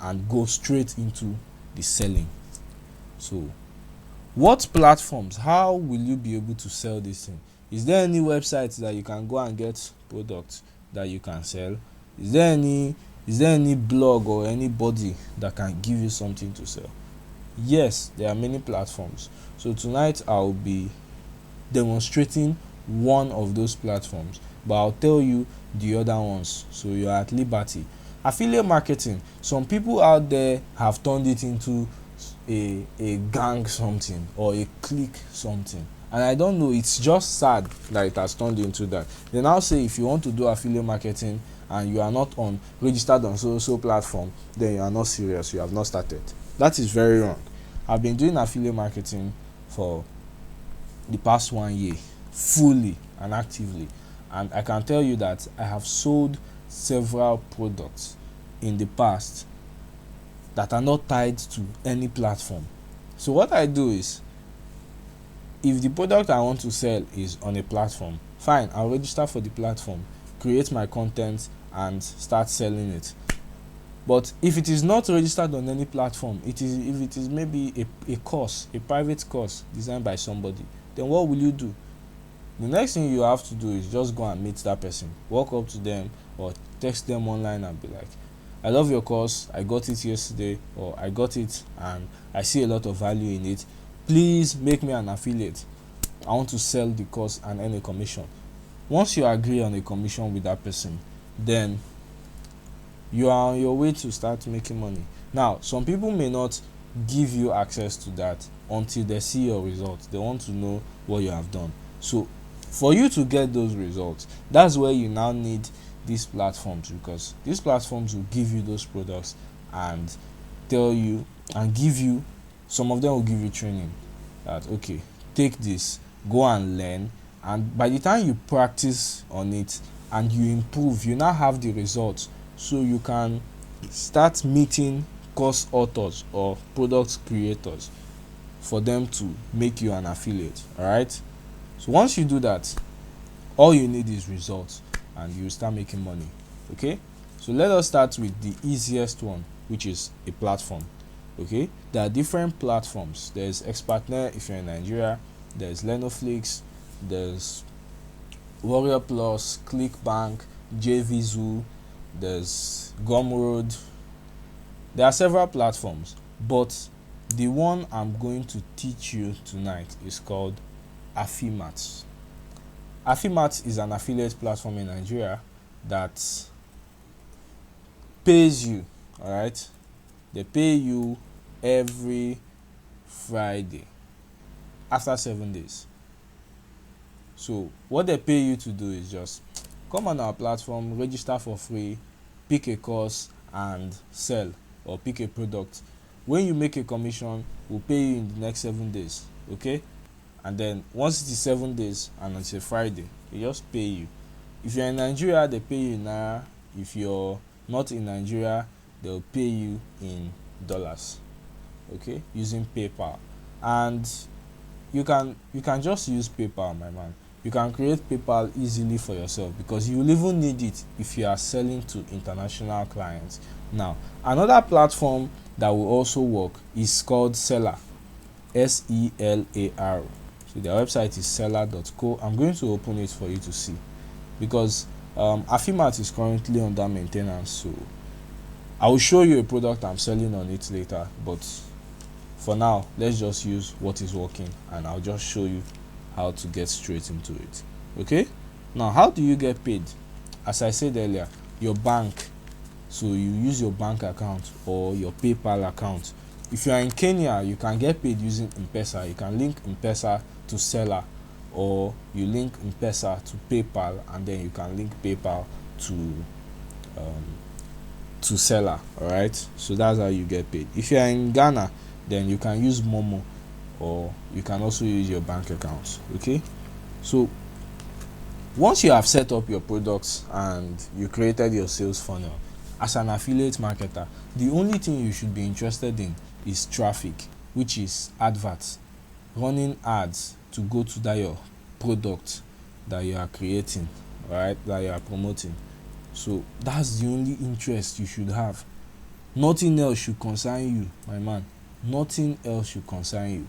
and go straight into the selling. So what platforms, how will you be able to sell this thing? Is there any website that you can go and get products that you can sell? Is there any blog or anybody that can give you something to sell? Yes, there are many platforms. So tonight I'll be demonstrating one of those platforms, but I'll tell you the other ones so you're at liberty. Affiliate marketing, some people out there have turned it into a gang something or a clique something, and I don't know, it's just sad that it has turned into that. They now say if you want to do affiliate marketing and you are not registered on so platform, then you are not serious, you have not started. That is very wrong. I've been doing affiliate marketing for the past 1 year fully and actively, and I can tell you that I have sold several products in the past that are not tied to any platform. So what I do is, if the product I want to sell is on a platform, fine, I'll register for the platform, create my content and start selling it. But if it is not registered on any platform, if it is maybe a course, a private course designed by somebody, then what will you do? The next thing you have to do is just go and meet that person, walk up to them or text them online and be like, I love your course, I got it yesterday, or I got it and I see a lot of value in it, please make me an affiliate. I want to sell the course and earn a commission. Once you agree on a commission with that person, then you are on your way to start making money. Now, some people may not give you access to that until they see your results. They want to know what you have done. So for you to get those results, that's where you now need these platforms, because these platforms will give you those products and tell you and give you, some of them will give you training that, okay, take this, go and learn, and by the time you practice on it and you improve, you now have the results, so you can start meeting course authors or product creators for them to make you an affiliate. All right, so once you do that, all you need is results and you start making money. Okay, so let us start with the easiest one, which is a platform. Okay, there are different platforms. There's Expertnet if you're in Nigeria, there's Lenoflix, there's Warrior Plus, Clickbank, JVZoo, there's Gumroad. There are several platforms, but the one I'm going to teach you tonight is called Affimat. Affimat is an affiliate platform in Nigeria that pays you, all right? They pay you every Friday after 7 days. So what they pay you to do is just come on our platform, register for free, pick a course and sell, or pick a product. When you make a commission, we'll pay you in the next 7 days. Okay, and then once it is 7 days and it's a Friday, they just pay you. If you're in Nigeria, they pay you in naira. If you're not in Nigeria, they'll pay you in dollars. Okay, using PayPal. And you can just use PayPal, my man. You can create PayPal easily for yourself, because you will even need it if you are selling to international clients. Now, another platform that will also work is called Seller, SELAR. So their website is seller.co. I'm going to open it for you to see, because Affimat is currently under maintenance, so I will show you a product I'm selling on it later, but for now let's just use what is working and I'll just show you how to get straight into it. Okay, now how do you get paid? As I said earlier, your bank. So you use your bank account or your PayPal account If you are in Kenya, you can get paid using M-Pesa. You can link M-Pesa to seller, or you link M-Pesa to PayPal, and then you can link PayPal um, to seller. All right, so that's how you get paid. If you are in Ghana, then you can use Momo, or you can also use your bank account. Okay, so once you have set up your products and you created your sales funnel, as an affiliate marketer, the only thing you should be interested in is traffic, which is adverts, running ads to go to that your product that you are creating, right, that you are promoting. So that's the only interest you should have. Nothing else should concern you, my man. Nothing else should concern you.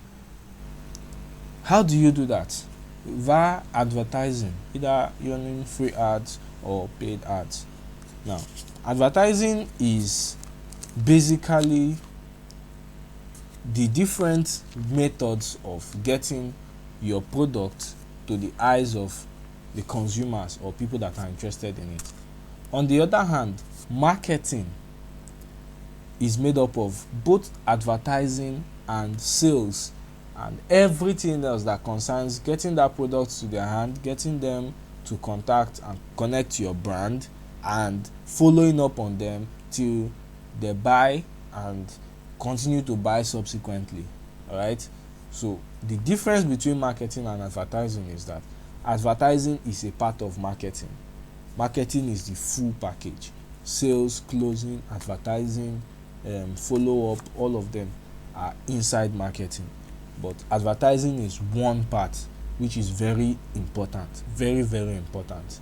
How do you do that? Via advertising, either running free ads or paid ads. Now, advertising is basically the different methods of getting your product to the eyes of the consumers or people that are interested in it. On the other hand, marketing is made up of both advertising and sales and everything else that concerns getting that product to their hand, getting them to contact and connect to your brand, and following up on them till they buy and continue to buy subsequently. All right, so the difference between marketing and advertising is that advertising is a part of marketing. Marketing is the full package: sales, closing, advertising, follow up. All of them are inside marketing, but advertising is one part, which is very important, very, very important.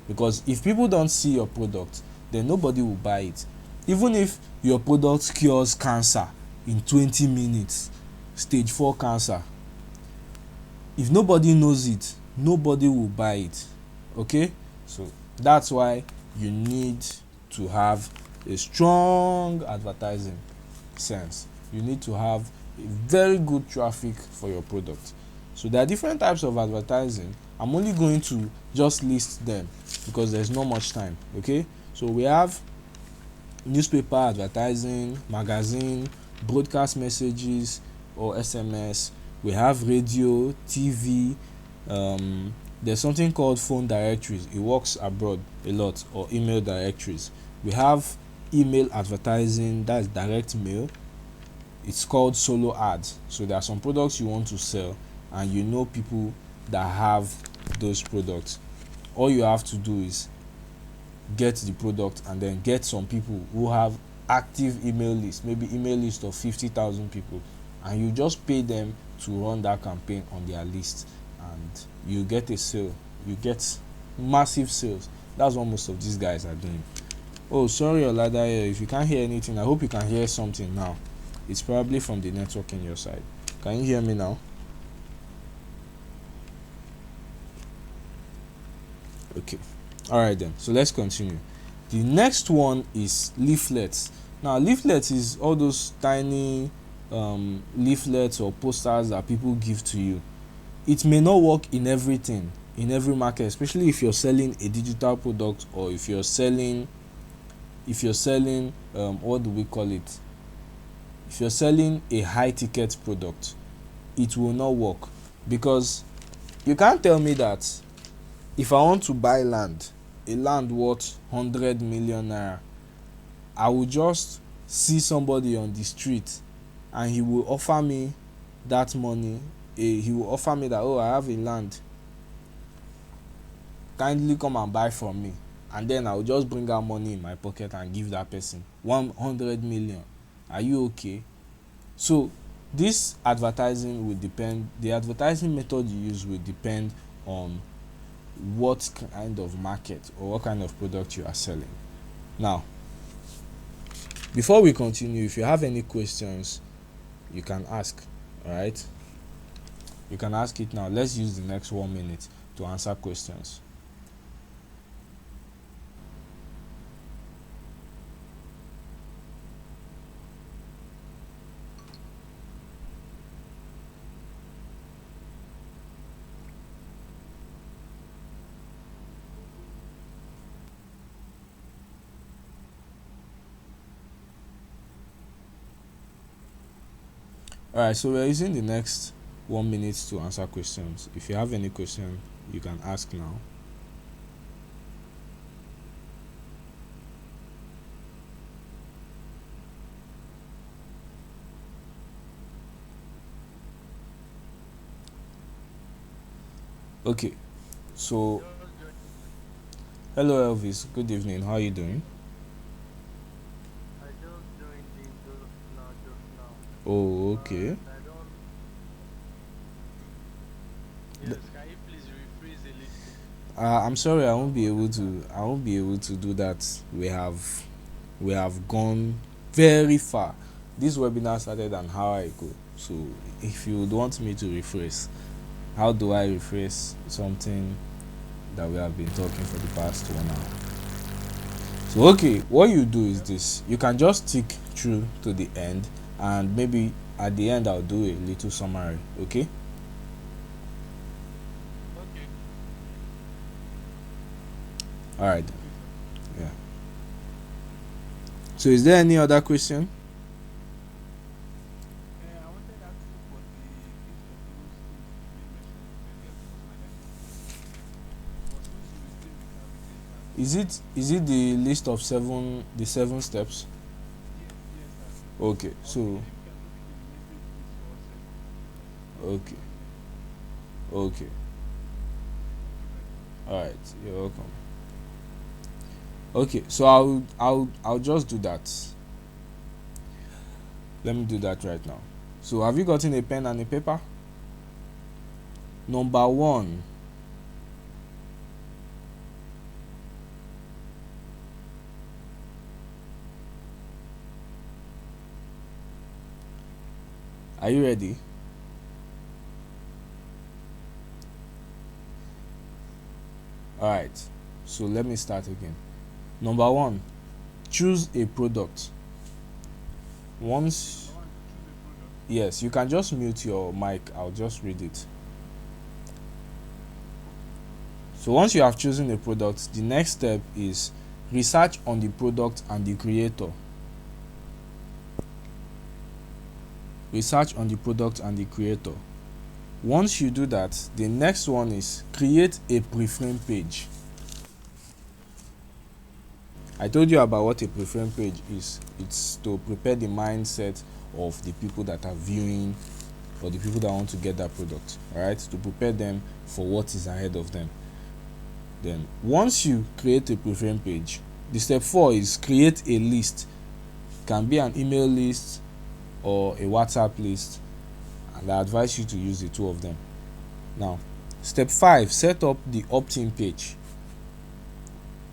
Because if people don't see your product, then nobody will buy it. Even if your product cures cancer in 20 minutes, stage 4 cancer, if nobody knows it, nobody will buy it. Okay, so that's why you need to have a strong advertising sense. You need to have a very good traffic for your product. So there are different types of advertising. I'm only going to just list them because there's not much time. Okay, so we have newspaper advertising, magazine, broadcast messages or SMS. We have radio, TV. There's something called phone directories. It works abroad a lot, or email directories. We have email advertising, that's direct mail. It's called solo ads. So there are some products you want to sell and you know people that have those products. All you have to do is get the product and then get some people who have active email list, maybe email list of 50,000 people, and you just pay them to run that campaign on their list, and you get a sale. You get massive sales. That's what most of these guys are doing. Oh, sorry, Olada, if you can't hear anything, I hope you can hear something now. It's probably from the network in your side. Can you hear me now? Okay. All right then. So let's continue. The next one is leaflets. Now, leaflets is all those tiny leaflets or posters that people give to you. It may not work in everything, in every market, especially if you're selling a digital product, or if you're selling what do we call it? If you're selling a high ticket product, it will not work, because you can't tell me that if I want to buy land, a land worth 100 million naira, I will just see somebody on the street and he will offer me that money. He will offer me that, oh, I have a land, kindly come and buy from me, and then I will just bring out money in my pocket and give that person 100 million. Are you okay? So this advertising will depend, the advertising method you use will depend on what kind of market or what kind of product you are selling. Now, before we continue, if you have any questions, you can ask. All right, you can ask it now. Let's use the next 1 minute to answer questions. All right, so we're using the next 1 minute to answer questions. If you have any question, you can ask now. Okay, so hello Elvis, good evening. How are you doing? I just joined in just now. Oh, okay. I don't. Yes, can you please rephrase a little? I'm sorry, I I won't don't be able understand. to. I won't be able to do that. We have gone very far. This webinar started an hour ago. So if you would want me to rephrase, how do I rephrase something that we have been talking for the past 1 hour? So okay, what you do is this: you can just stick through to the end, and maybe at the end I'll do a little summary. Okay. Okay. All right. Okay, sir. Yeah. So is there any other question? I wanted asking for the list of those things you made mention of earlier because my network was breaking. But since you will still recap it later, no Is problem. it is it the list of the 7 steps? Yes, yes, sir. Okay. Okay, So maybe you can repeat the remaining things for us because it okay. was not clear. Okay. Thank you very much. All right. You're welcome. Okay. So I'll just do that. Let me do that right now. So have you gotten a pen and a paper? Number 1. Are you ready? All right. So let me start again. Number 1, choose a product. Once Number one, choose a product. yes, you can just mute your mic. I'll just read it. Okay. So once you have chosen a product, the next step is research on the product and the creator. Research on the product and the creator. Once you do that, the next one is create a pre-frame page. I told you about what a pre-frame page is. It's to prepare the mindset of the people that are viewing or the people that want to get that product, all right, to prepare them for what is ahead of them. Then once you create a pre-frame page, the step 4 is create a list. It can be an email list or a WhatsApp list, and I advise you to use the two of them. Now, step 5, set up the opt-in page.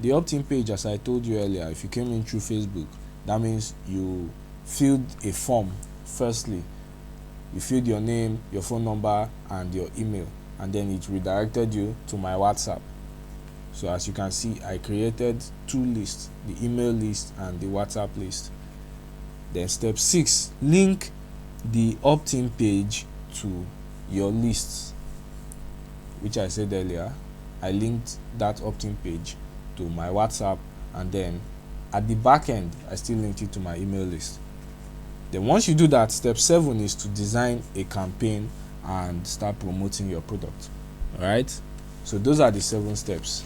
The opt-in page, as I told you earlier, if you came in through Facebook, that means you filled a form. Firstly, you filled your name, your phone number, and your email, and then it redirected you to my WhatsApp. So as you can see, I created 2 lists, the email list and the WhatsApp list. Then step 6, link the opt-in page to your lists, which I said earlier. I linked that opt-in page to my WhatsApp, and then at the back end I still linked it to my email list. Then once you do that, step 7 is to design a campaign and start promoting your product. All right, so those are the 7 steps.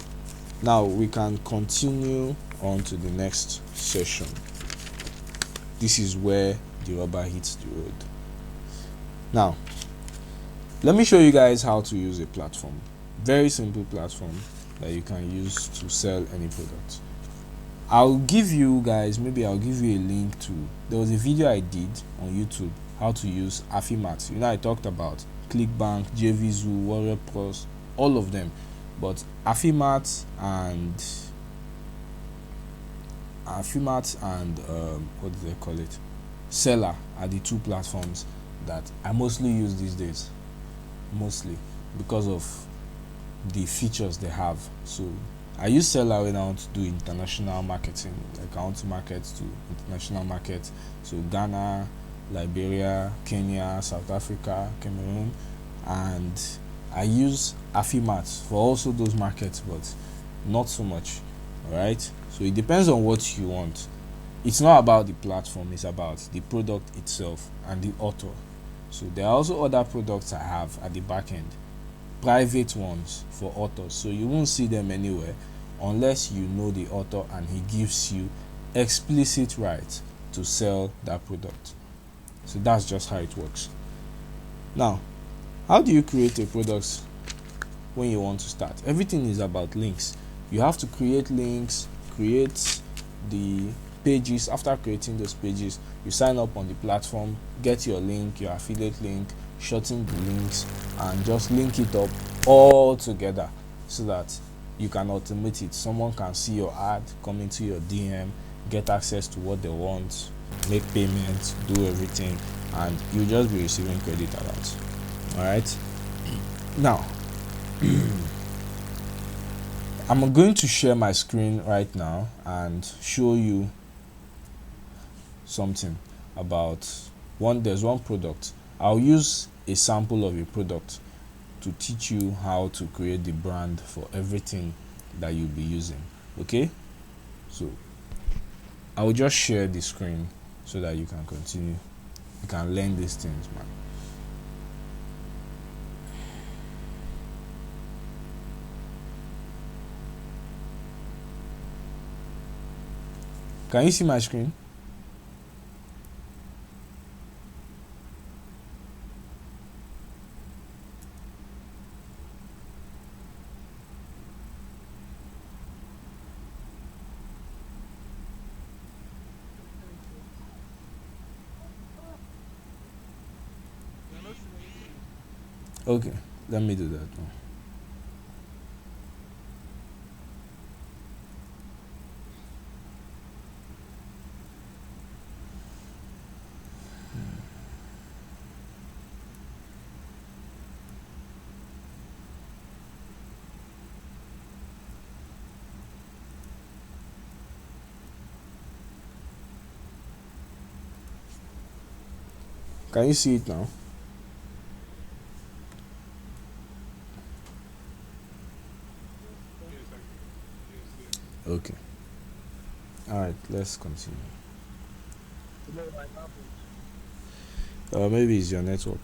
Now we can continue on to the next session. This is where the rubber hits the road. Now let me show you guys how to use a platform. Very simple platform that you can use to sell any product. I'll give you guys, maybe I'll give you a link to, there was a video I did on YouTube how to use Affimat. I talked about Clickbank, JVZoo, Warrior Plus, all of them, but Affimat and what do they call it, Seller, are the 2 platforms that I mostly use these days, mostly because of the features they have. So I use Seller when I want to do international marketing, like I want to market to international markets, so Ghana, Liberia, Kenya, South Africa, Cameroon, and I use Affimat for also those markets, but not so much. All right, so it depends on what you want. It's not about the platform, it's about the product itself and the author. So there are also other products I have at the back end, private ones for authors, so you won't see them anywhere unless you know the author and he gives you explicit right to sell that product. So that's just how it works. Now, how do you create a product when you want to start? Everything is about links. You have to create links, create the pages. After creating those pages, you sign up on the platform, get your link, your affiliate link, shorten the links, and just link it up all together so that you can automate it. Someone can see your ad, come into your DM, get access to what they want, make payments, do everything, and you'll just be receiving credit alerts. All right. Now, I'm going to share my screen right now and show you something about there's one product. I'll use a sample of a product to teach you how to create the brand for everything that you'll be using. Okay, so I will just share the screen so that you can continue, you can learn these things, man. Can you see my screen? You're not seeing anything. Okay, let me do that now. Can you see it now? Yes, I can. Yes, yes. Okay. All right, let's continue. Maybe it's your network.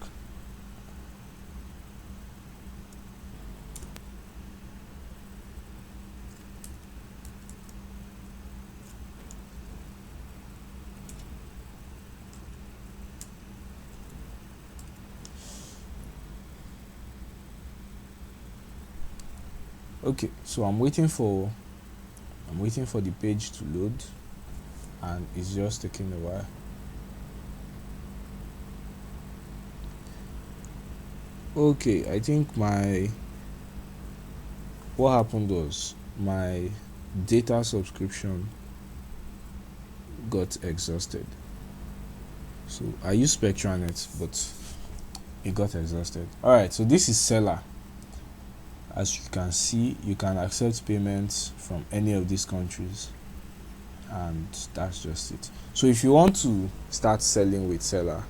Okay, so I'm waiting for the page to load, and it's just taking a while. Okay, I think what happened was my data subscription got exhausted. So I use SpectraNet, but it got exhausted. All right, so this is seller. As you can see, you can accept payments from any of these countries, and that's just it. So if you want to start selling with seller,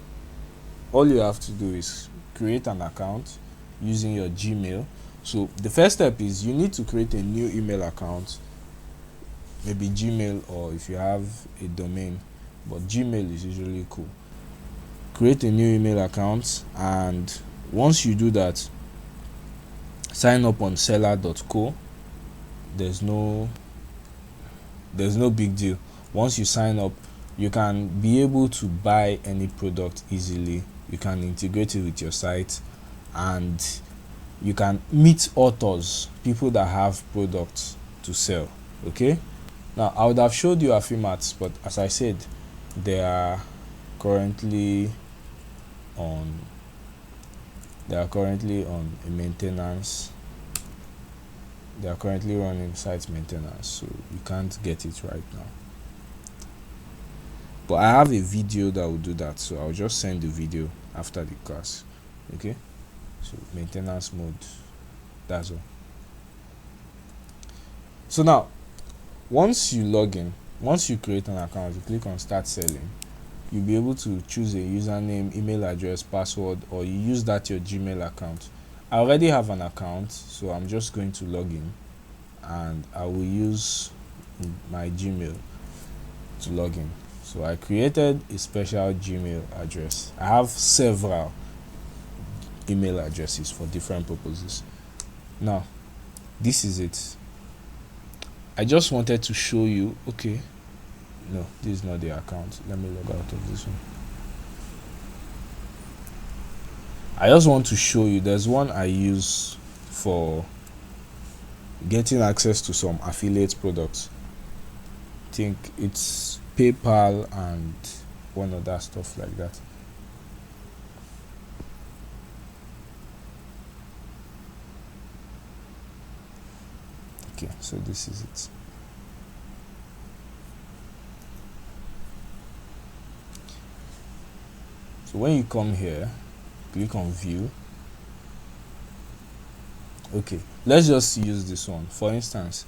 all you have to do is create an account using your Gmail. So the first step is you need to create a new email account, maybe Gmail, or if you have a domain, but Gmail is usually cool. Create a new email account, and once you do that, sign up on seller.co. There's no big deal. Once you sign up, you can be able to buy any product easily. You can integrate it with your site, and you can meet authors, people that have products to sell. Okay, now I would have showed you affirmats, but as I said, they are currently on a maintenance. They are currently running site maintenance, so you can't get it right now. But I have a video that will do that, so I'll just send the video after the class. Okay, so maintenance mode, that's all. So now, once you log in, once you create an account, you click on start selling. You'll be able to choose a username, email address, password, or you use that your Gmail account. I already have an account, so I'm just going to log in, and I will use my Gmail to log in. So I created a special Gmail address. I have several, email addresses for different purposes. Now this is it. I just wanted to show you. Okay, no, this is not the account. Let me log out of this one. I just want to show you, there's one I use for getting access to some affiliate products. I think it's PayPal and one other stuff like that. Okay, so this is it. So when you come here, click on view. Okay, let's just use this one. For instance,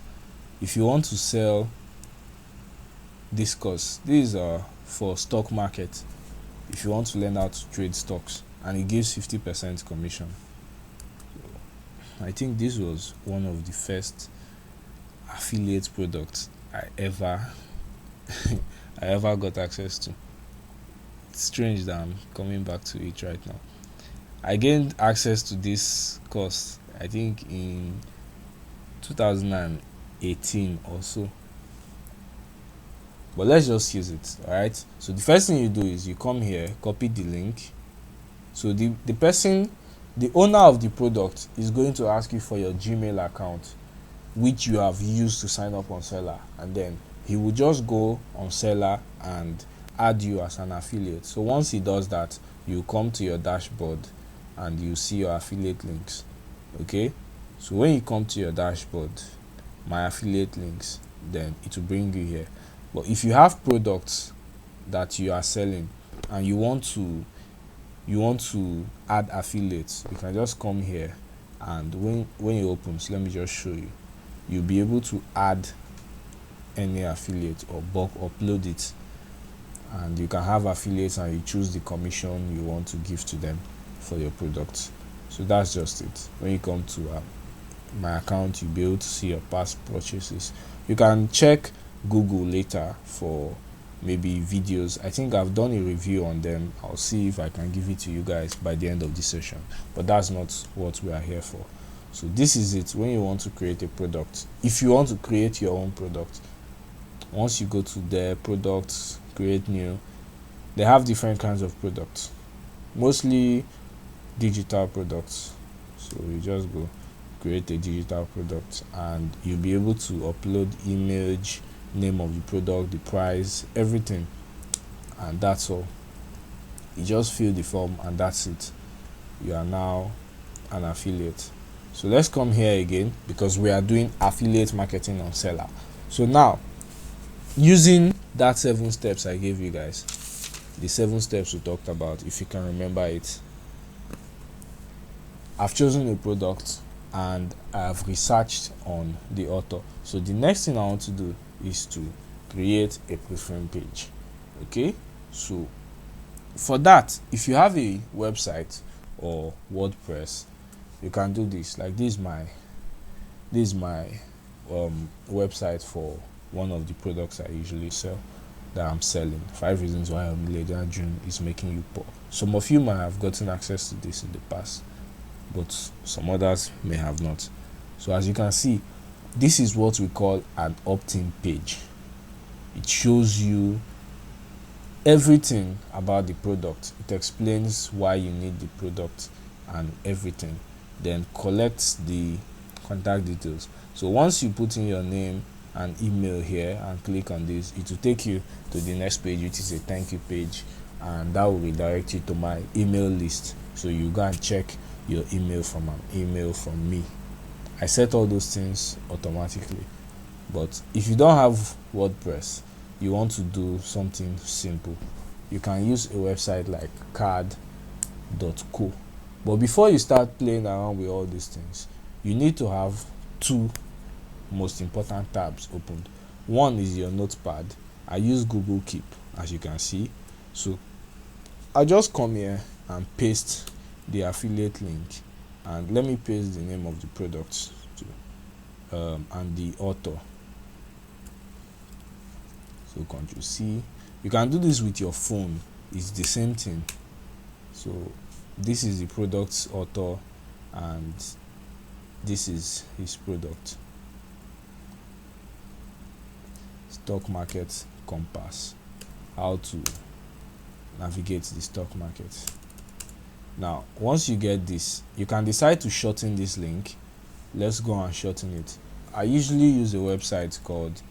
if you want to sell this course, these are for stock market. If you want to learn how to trade stocks, and it gives 50% commission. I think this was one of the first affiliate products I ever I ever got access to. It's strange that I'm coming back to it right now. I gained access to this course, I think, in 2018 or so. But let's just use it. Alright, so the first thing you do is you come here, copy the link. So the person, the owner of the product, is going to ask you for your Gmail account, which you have used to sign up on Seller, and then he will just go on Seller and add you as an affiliate. So once he does that, you come to your dashboard and you see your affiliate links. Okay, so when you come to your dashboard, my affiliate links, then it will bring you here. But if you have products that you are selling and you want to add affiliates, you can just come here, and when it opens, let me just show you, you'll be able to add any affiliate or bulk upload it, and you can have affiliates and you choose the commission you want to give to them for your products. So that's just it. When you come to my account, you'll be able to see your past purchases. You can check Google later for maybe videos. I think I've done a review on them. I'll see if I can give it to you guys by the end of this session, but that's not what we are here for. So this is it. When you want to create a product, if you want to create your own product, once you go to their products, create new, they have different kinds of products, mostly digital products. So you just go create a digital product and you'll be able to upload image, name of the product, the price, everything, and that's all. You just fill the form and that's it. You are now an affiliate. So let's come here again, because we are doing affiliate marketing on Seller. So now, using that 7 steps I gave you guys, the 7 steps we talked about, if you can remember it, I've chosen a product and I've researched on the author. So the next thing I want to do is to create a preference page. Okay, so for that, if you have a website or WordPress, you can do this. Like this is my website for one of the products I usually sell, that I'm selling. 5 reasons why a millennial dream is making you poor. Some of you might have gotten access to this in the past, but some others may have not. So as you can see, this is what we call an opt-in page. It shows you everything about the product. It explains why you need the product and everything, then collects the contact details. So once you put in your name and email here and click on this, it will take you to the next page, which is a thank you page, and that will redirect you to my email list. So you go and check your email from an email from me. I set all those things automatically. But if you don't have WordPress, you want to do something simple, you can use a website like card.co. But before you start playing around with all these things, you need to have 2 most important tabs opened. One is your notepad. I use Google Keep, as you can see. So I just come here and paste the affiliate link, and let me paste the name of the product and the author. So Ctrl+C. You can do this with your phone, it's the same thing. So this is the product's author, and this is his product. Stock market compass, how to navigate the stock market. Now once you get this, you can decide to shorten this link. Let's go and shorten it. I usually use a website called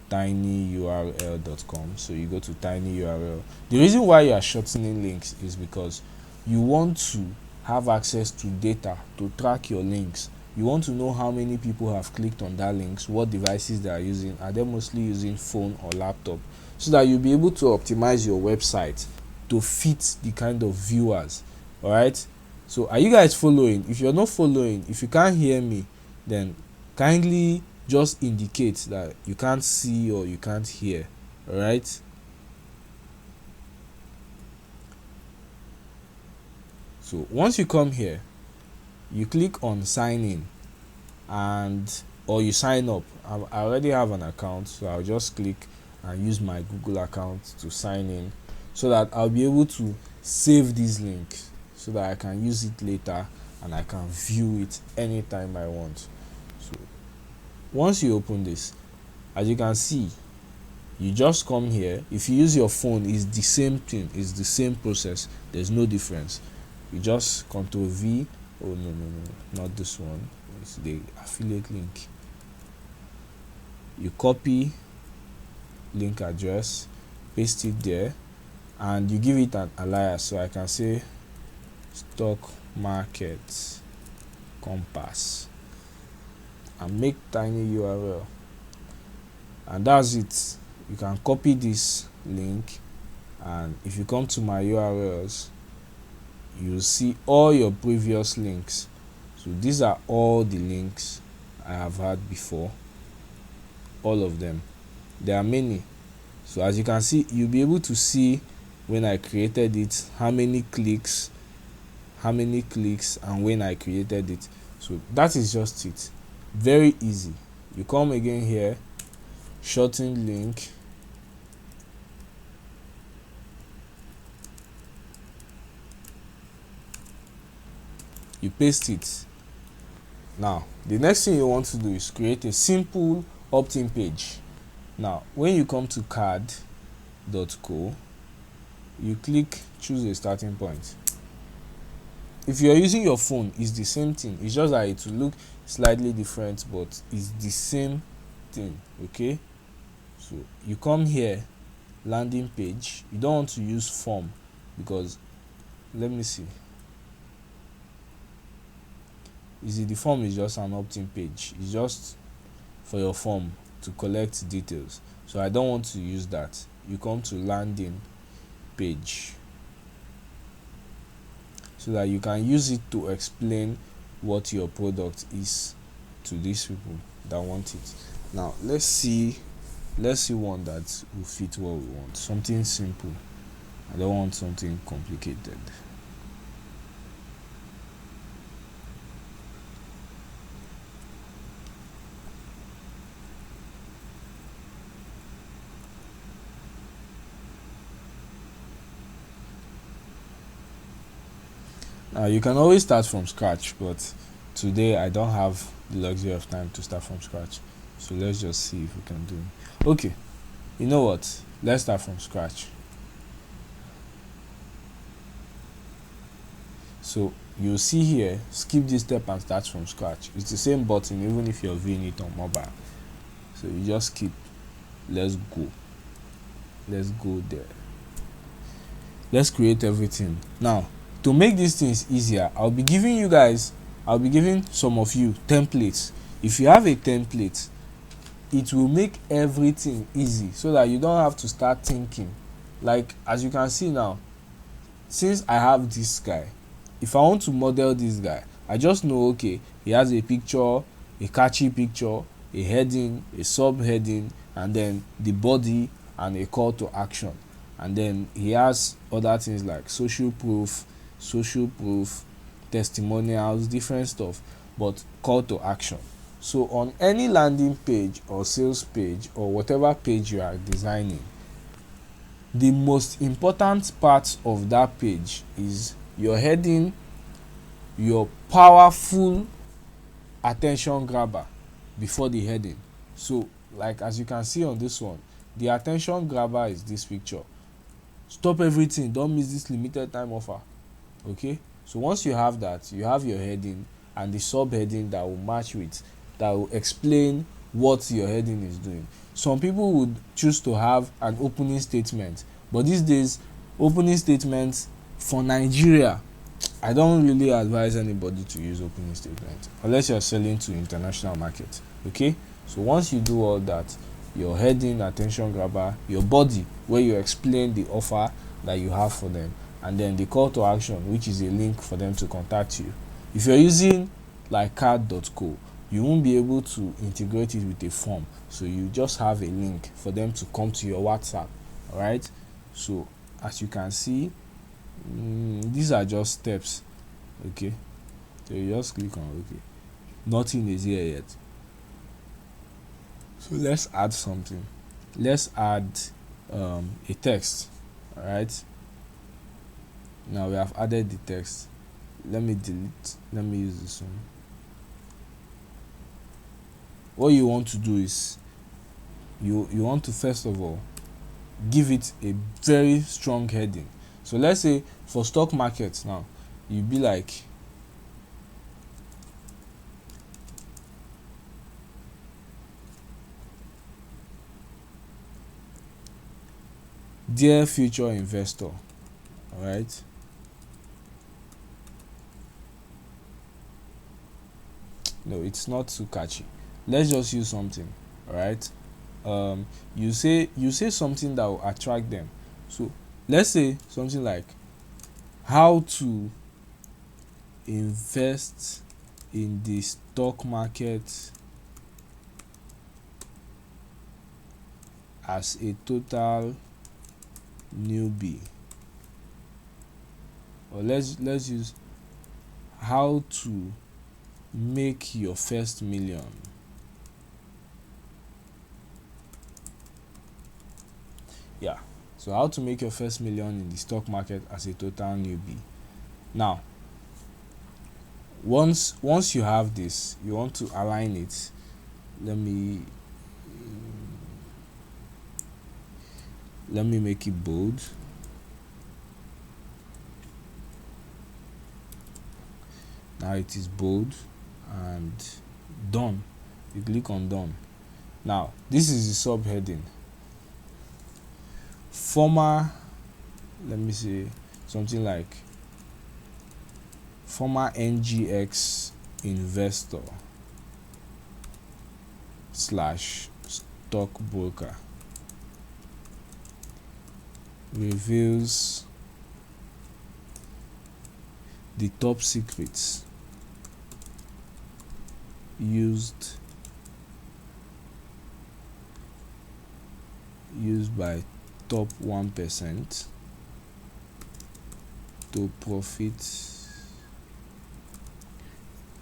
tinyurl.com. So you go to tinyurl. The reason why you are shortening links is because you want to have access to data to track your links. You want to know how many people have clicked on that links, what devices they are using. Are they mostly using phone or laptop? So that you'll be able to optimize your website to fit the kind of viewers. All right, so are you guys following? If you're not following, if you can't hear me, then kindly just indicate that you can't see or you can't hear. All right, so once you come here, you click on sign in, and or you sign up. I already have an account, so I'll just click and use my Google account to sign in, so that I'll be able to save these links so that I can use it later and I can view it anytime I want. So once you open this, as you can see, you just come here. If you use your phone, it's the same thing, it's the same process, there's no difference. You just Ctrl V. Oh no, not this one, it's the affiliate link. You copy link address, paste it there, and you give it an alias. So I can say stock market compass and make tiny URL, and that's it. You can copy this link, and if you come to my URLs, you'll see all your previous links. So these are all the links I have had before, all of them. There are many. So as you can see, you'll be able to see when I created it, how many clicks, and when I created it. So that is just it. Very easy. You come again here, shorten link, you paste it. Now the next thing you want to do is create a simple opt-in page. Now when you come to card.co, you click choose a starting point. If you're using your phone, it's the same thing, it's just that it will look slightly different, but it's the same thing. Okay, so you come here, landing page. You don't want to use form, because let me see, you see the form is just an opt-in page, it's just for your form to collect details, so I don't want to use that. You come to landing page, so that you can use it to explain what your product is to these people that want it. Now let's see one that will fit what we want. Something simple. I don't want something complicated. You can always start from scratch, but today I don't have the luxury of time to start from scratch, so let's just see if we can do it. Okay, you know what, let's start from scratch. So you'll see here, skip this step and start from scratch. It's the same button even if you're viewing it on mobile, so you just skip. Let's go there. Let's create everything. Now to make these things easier, I'll be giving some of you templates. If you have a template, it will make everything easy, so that you don't have to start thinking. Like as you can see now, since I have this guy, if I want to model this guy, I just know, okay, he has a picture, a catchy picture, a heading, a subheading, and then the body and a call to action, and then he has other things like social proof, testimonials, different stuff, but call to action. So on any landing page or sales page or whatever page you are designing, the most important part of that page is your heading, your powerful attention grabber before the heading. So like as you can see on this one, the attention grabber is this picture. Stop everything, don't miss this limited time offer. Okay, so once you have that, you have your heading and the subheading that will match with, that will explain what your heading is doing. Some people would choose to have an opening statement, but these days opening statements for Nigeria, I don't really advise anybody to use opening statement unless you're selling to international market. Okay, so once you do all that, your heading, attention grabber, your body where you explain the offer that you have for them, and then the call to action, which is a link for them to contact you. If you're using like card.co, you won't be able to integrate it with a form, so you just have a link for them to come to your WhatsApp. All right, so as you can see, these are just steps. Okay, so you just click on okay. Nothing is here yet, so let's add something. Let's add a text. All right, now we have added the text. Let me delete, let me use this one. What you want to do is you want to first of all give it a very strong heading. So let's say for stock market now, you be like, dear future investor. All right, no, it's not too catchy. Let's just use something. All right, you say something that will attract them. So let's say something like how to invest in the stock market as a total newbie, or let's use how to make your first million. Yeah, so how to make your first million in the stock market as a total newbie. Now once you have this, you want to align it. Let me make it bold. Now it is bold and done. You click on done. Now this is the subheading. Former, let me say something like former NGX investor / stockbroker reveals the top secrets used by top 1% to profit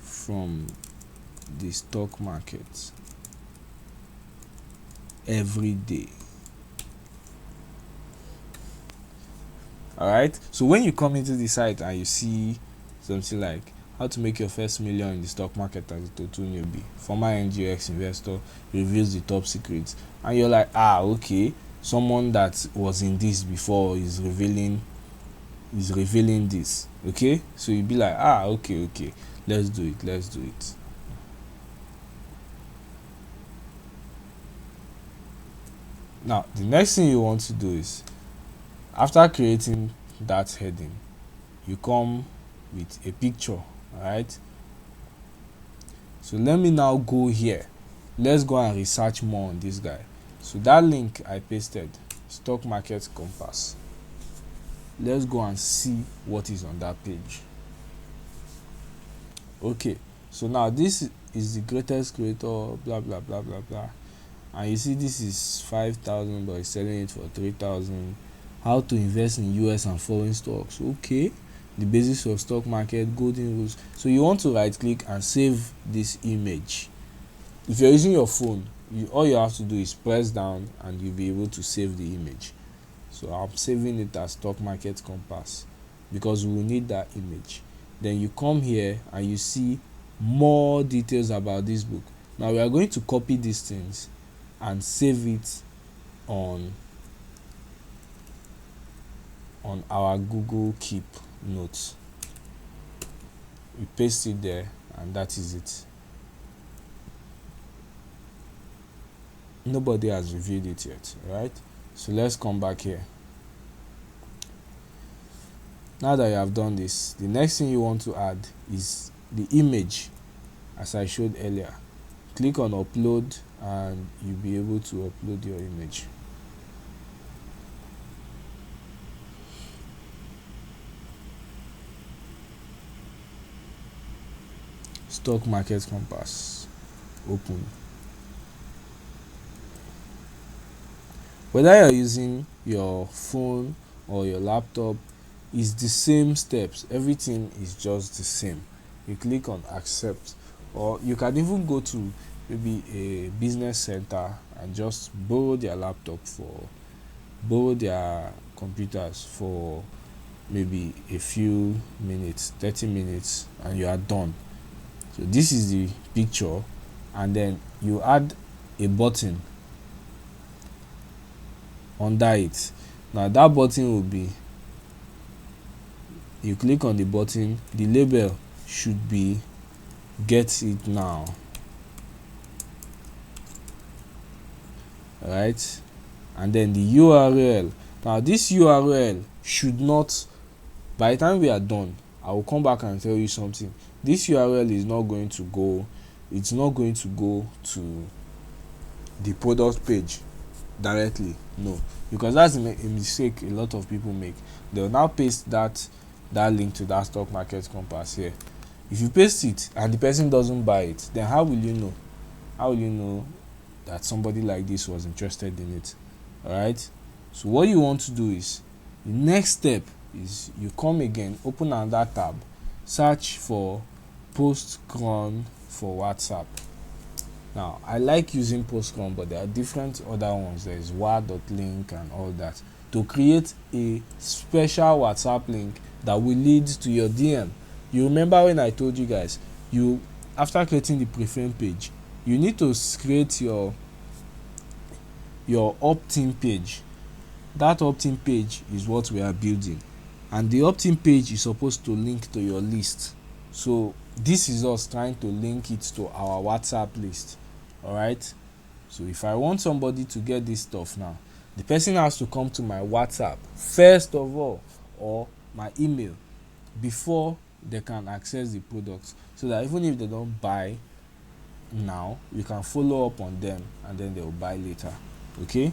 from the stock market every day. All right, so when you come into the site and you see something like how to make your first million in the stock market as a total newbie, former NGX investor reveals the top secrets, and you're like, okay, someone that was in this before is revealing this. Okay, so you'd be like, okay, let's do it. Now the next thing you want to do is, after creating that heading, you come with a picture. All right, so let me now go here. Let's go and research more on this guy. So that link I pasted, stock market compass. Let's go and see what is on that page. Okay, so now this is the greatest creator, blah blah blah blah blah, and you see this is 5,000 but he's selling it for 3,000. How to invest in US and foreign stocks. Okay, the basics of stock market, golden rules. So you want to right click and save this image. If you're using your phone, all you have to do is press down and you'll be able to save the image. So I'm saving it as stock market compass. because we will need that image. Then you come here and you see more details about this book. Now we are going to copy these things and save it on our Google Keep notes. We paste it there, and that is it. Nobody has reviewed it yet, right? So let's come back here. Now that you have done this, the next thing you want to add is the image, as I showed earlier. Click on upload and you'll be able to upload your image. Stock market compass, open. Whether you're using your phone or your laptop, it's the same steps. Everything is just the same. You click on accept, or you can even go to maybe a business center and just borrow their computers for maybe a few minutes, 30 minutes, and you are done. So this is the picture, and then you add a button under it. Now that button will be, you click on the button, the label should be get it now. Alright, and then the URL. Now this URL should not, by the time we are done, I will come back and tell you something. This URL is not going to go, it's not going to go to the product page directly, no, because that's a mistake a lot of people make. They'll now paste that link to that stock market compass here. If you paste it and the person doesn't buy it, then how will you know? How will you know that somebody like this was interested in it? Alright, so what you want to do is, the next step is you come again, open another tab, search for postcron for WhatsApp. Now I like using postcron, but there are different other ones. There is war.link and all that, to create a special WhatsApp link that will lead to your DM. You remember when I told you guys, you, after creating the pre-frame page, you need to create your opt-in page. That opt-in page is what we are building, and the opt-in page is supposed to link to your list. So this is us trying to link it to our WhatsApp list. Alright, so if I want somebody to get this stuff now, the person has to come to my WhatsApp first of all, or my email, before they can access the products, so that even if they don't buy now, you can follow up on them and then they will buy later. Okay,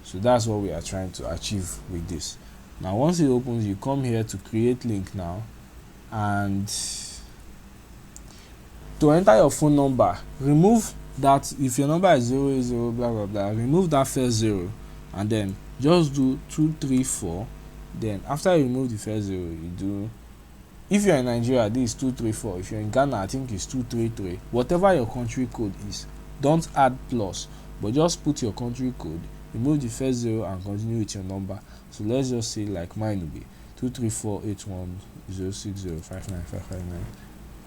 so that's what we are trying to achieve with this. Now once it opens, you come here to create link now, and to enter your phone number, remove that. If your number is 080 blah blah blah, remove that first 0 and then just do 234. Then after you remove the first 0, you do, if you're in Nigeria, this is 234. If you're in Ghana, I think it's 233. Whatever your country code is, don't add plus, but just put your country code, remove the first 0 and continue with your number. So let's just say, like mine will be 2348106059559.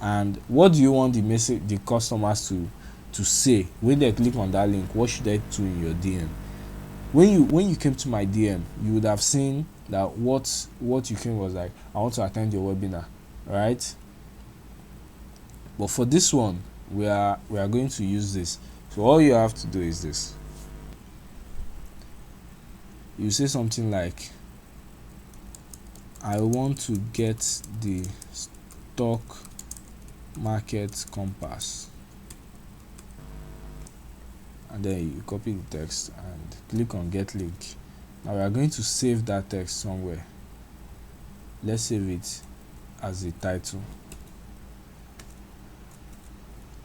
And what do you want the customers to say when they click on that link? What should they do in your DM? When you came to my DM, you would have seen that what you came was like, I want to attend your webinar, right? But for this one, we are going to use this. So all you have to do is this. You say something like, I want to get the stock market compass, and then you copy the text and click on get link. Now we are going to save that text somewhere. Let's save it as a title,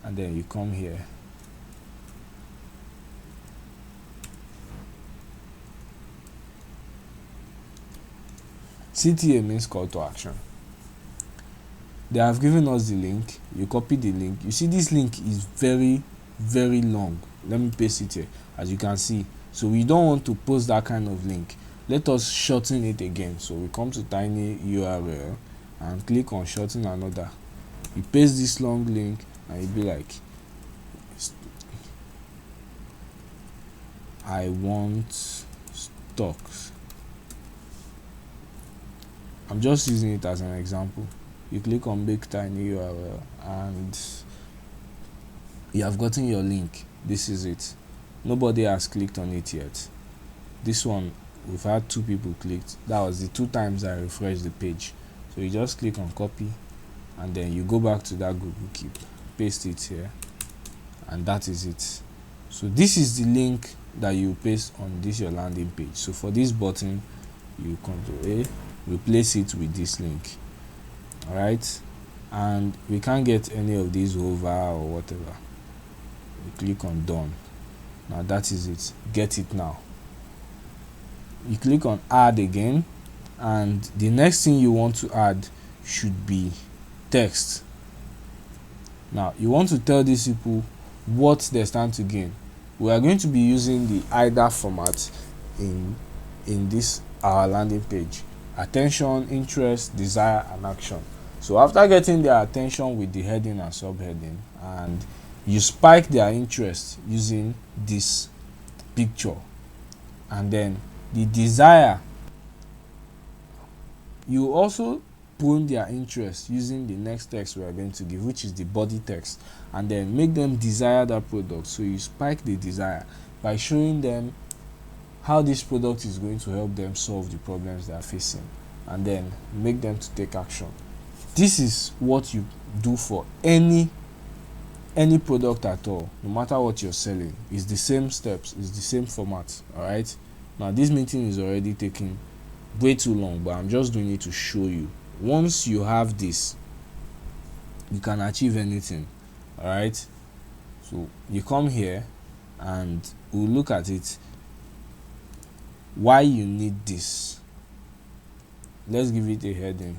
and then you come here, CTA means call to action. They have given us the link. You copy the link. You see this link is very very long. Let me paste it here, as you can see. So we don't want to post that kind of link. let us shorten it again. So we come to tiny URL and click on shorten another. You paste this long link and you'll be like, I want stocks. I'm just using it as an example. You click on make tiny URL and you have gotten your link. This is it. Nobody has clicked on it yet. This one, we've had 2 people clicked. That was the 2 times I refreshed the page. So you just click on copy and then you go back to that Google Keep, paste it here, and that is it. So this is the link that you paste on this your landing page. So for this button, you Ctrl A, replace it with this link. All right, and we can't get any of these over or whatever. We click on done. Now that is it. Get it now. You click on add again, and the next thing you want to add should be text. Now you want to tell these people what they stand to gain. We are going to be using the IDA format in this our landing page: attention, interest, desire, and action. So after getting their attention with the heading and subheading, and you spike their interest using this picture, and then the desire, you also prune their interest using the next text we are going to give, which is the body text, and then make them desire that product. So you spike the desire by showing them how this product is going to help them solve the problems they are facing, and then make them to take action. This is what you do for any product at all, no matter what you're selling. It's the same steps, it's the same format. All right, now this meeting is already taking way too long, but I'm just doing it to show you. Once you have this, you can achieve anything. All right, so you come here and we'll look at it, why you need this. Let's give it a heading: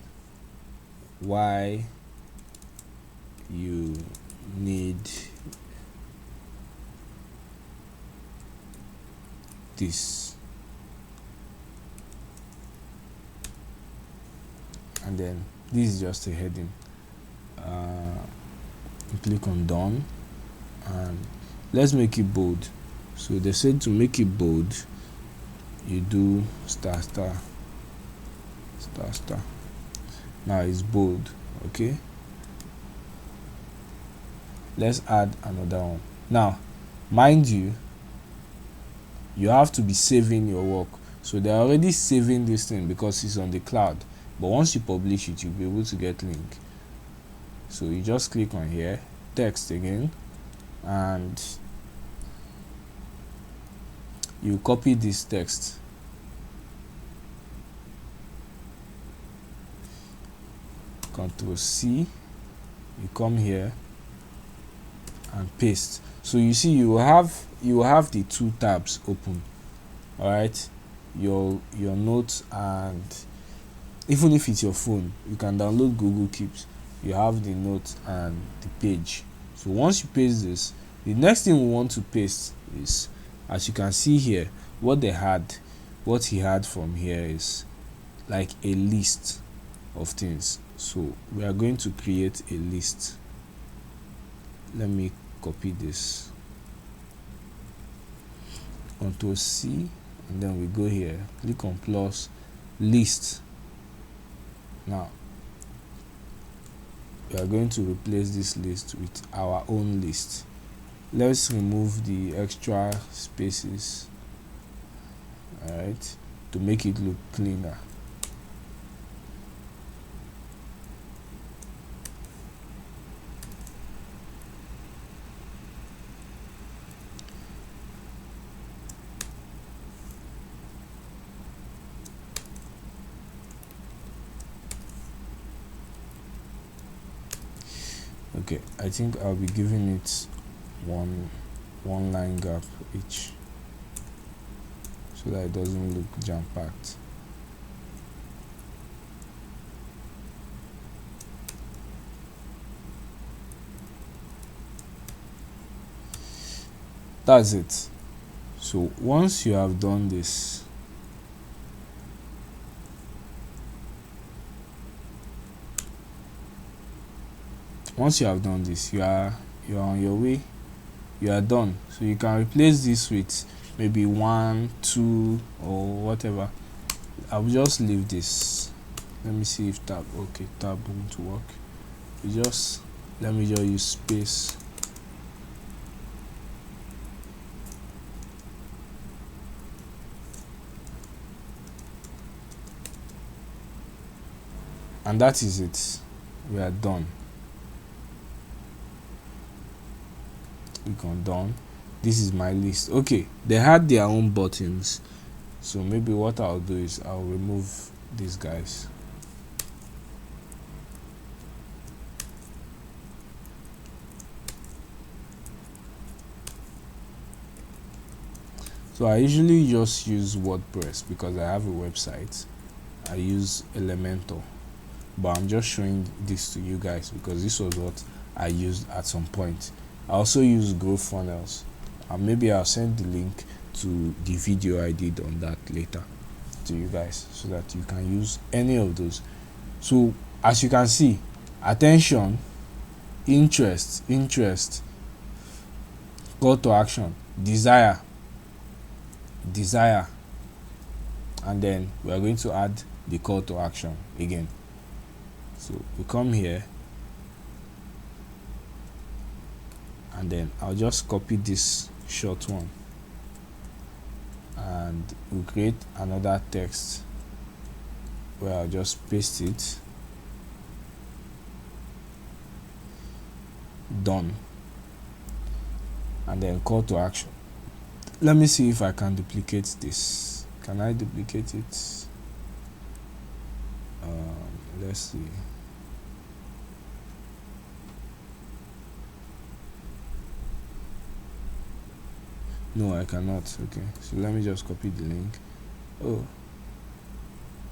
why you need this. And then this is just a heading. Click on done, and let's make it bold. So they said to make it bold, you do star star star star. Now it's bold. Okay, let's add another one. Now mind you, you have to be saving your work. So they're already saving this thing because it's on the cloud, but once you publish it, you'll be able to get link. So you just click on here, text again, and you copy this text, Ctrl C, you come here and paste. So you see you will have the 2 tabs open. All right, your notes, and even if it's your phone, you can download Google Keeps. You have the notes and the page. So once you paste this, the next thing we want to paste is, as you can see here, what he had from here is like a list of things. So we are going to create a list. Let me copy this, Ctrl C, and then we go here, click on plus, list. Now we are going to replace this list with our own list. Let's remove the extra spaces, all right, to make it look cleaner. Okay, I think I'll be giving it one line gap each so that it doesn't look jam-packed. That's it. So once you have done this, once you have done this, you're on your way, you are done. So you can replace this with maybe 1, 2 or whatever. I'll just leave this. Let me see if tab won't work. Let me just use space. And that is it. We are done. Click on done. This is my list. Okay, they had their own buttons, so maybe what I'll do is I'll remove these guys. So I usually just use WordPress because I have a website. I use Elementor, but I'm just showing this to you guys because this was what I used at some point. I also use GrowFunnels, and maybe I'll send the link to the video I did on that later to you guys so that you can use any of those. So as you can see, attention, interest, call to action, desire, and then we are going to add the call to action again. So we come here, and then I'll just copy this short one, and we'll create another text where I'll just paste it. Done. And then call to action. Let me see if I can duplicate this. Can I duplicate it? Let's see. No, I cannot. Okay, so let me just copy the link. Oh,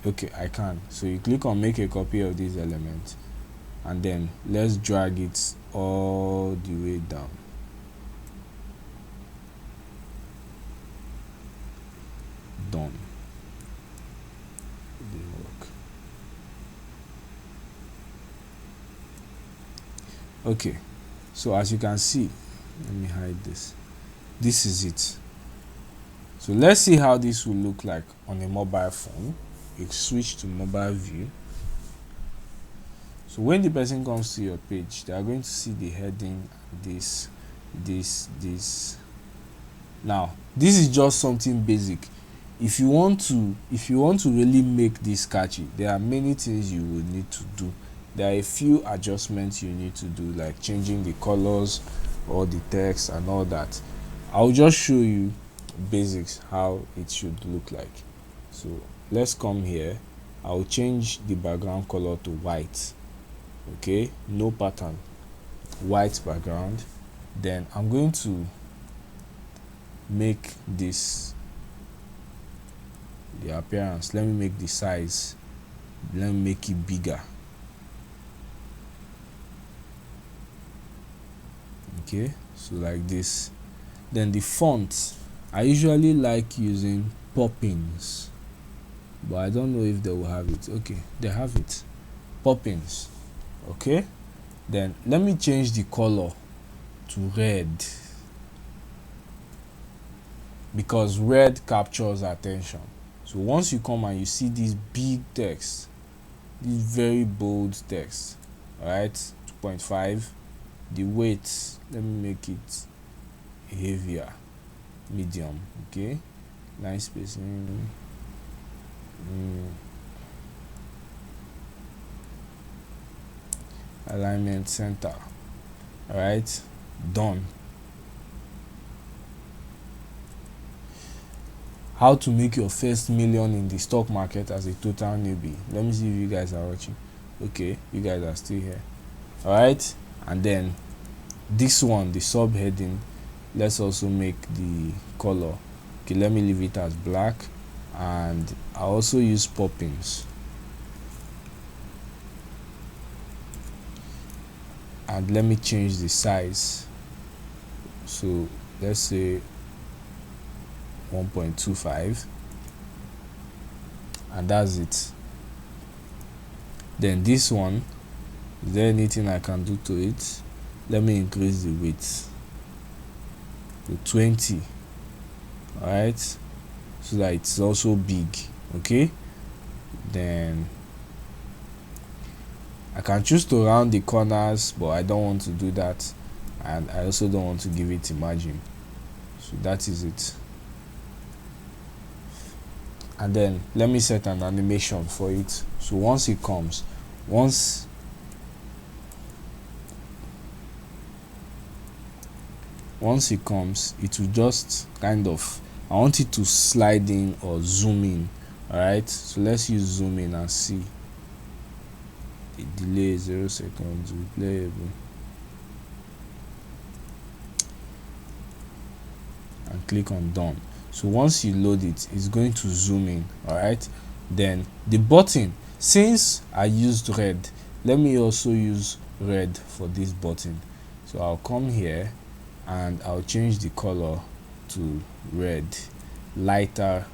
okay, I can. So you click on make a copy of this element, and then let's drag it all the way down. Done. It didn't work. Okay, so as you can see, let me hide this. This is it. So let's see how this will look like on a mobile phone. You switch to mobile view. So when the person comes to your page, they are going to see the heading, this. Now this is just something basic. If you want to really make this catchy, there are many things you will need to do. There are a few adjustments you need to do, like changing the colors or the text and all that. I'll just show you basics how it should look like. So let's come here. I'll change the background color to white. Okay, no pattern, white background. Then I'm going to make this the appearance. Let me make the size, let me make it bigger. Okay, so like this. Then the font, I usually like using Poppins, but I don't know if they will have it. Okay, they have it, Poppins. Okay, then let me change the color to red because red captures attention. So once you come and you see this big text, this very bold text, all right, 2.5, the weight, let me make it heavier, medium. Okay, line spacing, alignment center. All right, done. How to make your first million in the stock market as a total newbie. Let me see if you guys are watching. Okay, you guys are still here. All right, and then this one, the subheading, let's also make the color. Okay, let me leave it as black, and I also use Poppins. And let me change the size. So let's say 1.25, and that's it. Then this one, Is there anything I can do to it? Let me increase the width to 20. Alright, so that it's also big. Okay, then I can choose to round the corners, but I don't want to do that, and I also don't want to give it a margin. So that is it. And then let me set an animation for it. So once it comes, once it comes, it will just kind of, I want it to slide in or zoom in. All right, so let's use zoom in and see. The delay 0 seconds, replayable, and click on done. So once you load it, it's going to zoom in. All right, then the button, since I used red, let me also use red for this button. So I'll come here and I'll change the color to red, a lighter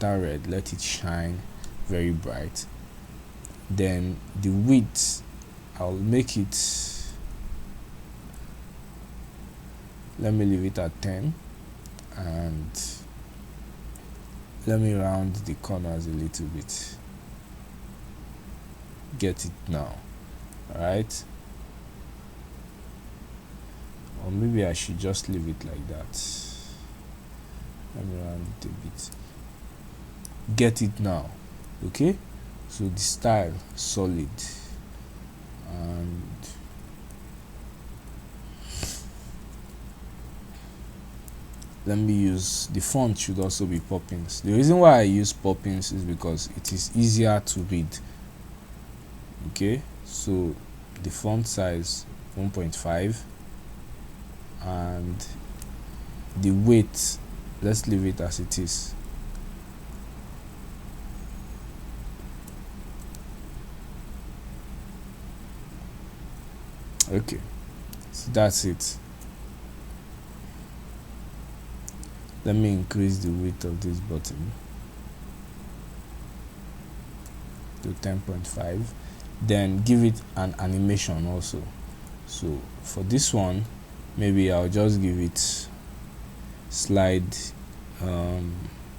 red, let it shine very bright. Then the width, I'll make it, let me leave it at 10, and let me round the corners a little bit. Get it now. All right, or maybe I should just leave it like that. Let me round it a bit. Get it now. Okay, so the style solid, and let me use the font, should also be Poppins. The reason why I use Poppins is because it is easier to read. Okay, so the font size 1.5, and the weight, let's leave it as it is. Okay, so that's it. Let me increase the width of this button to 10.5, then give it an animation also. So for this one, maybe I'll just give it slide,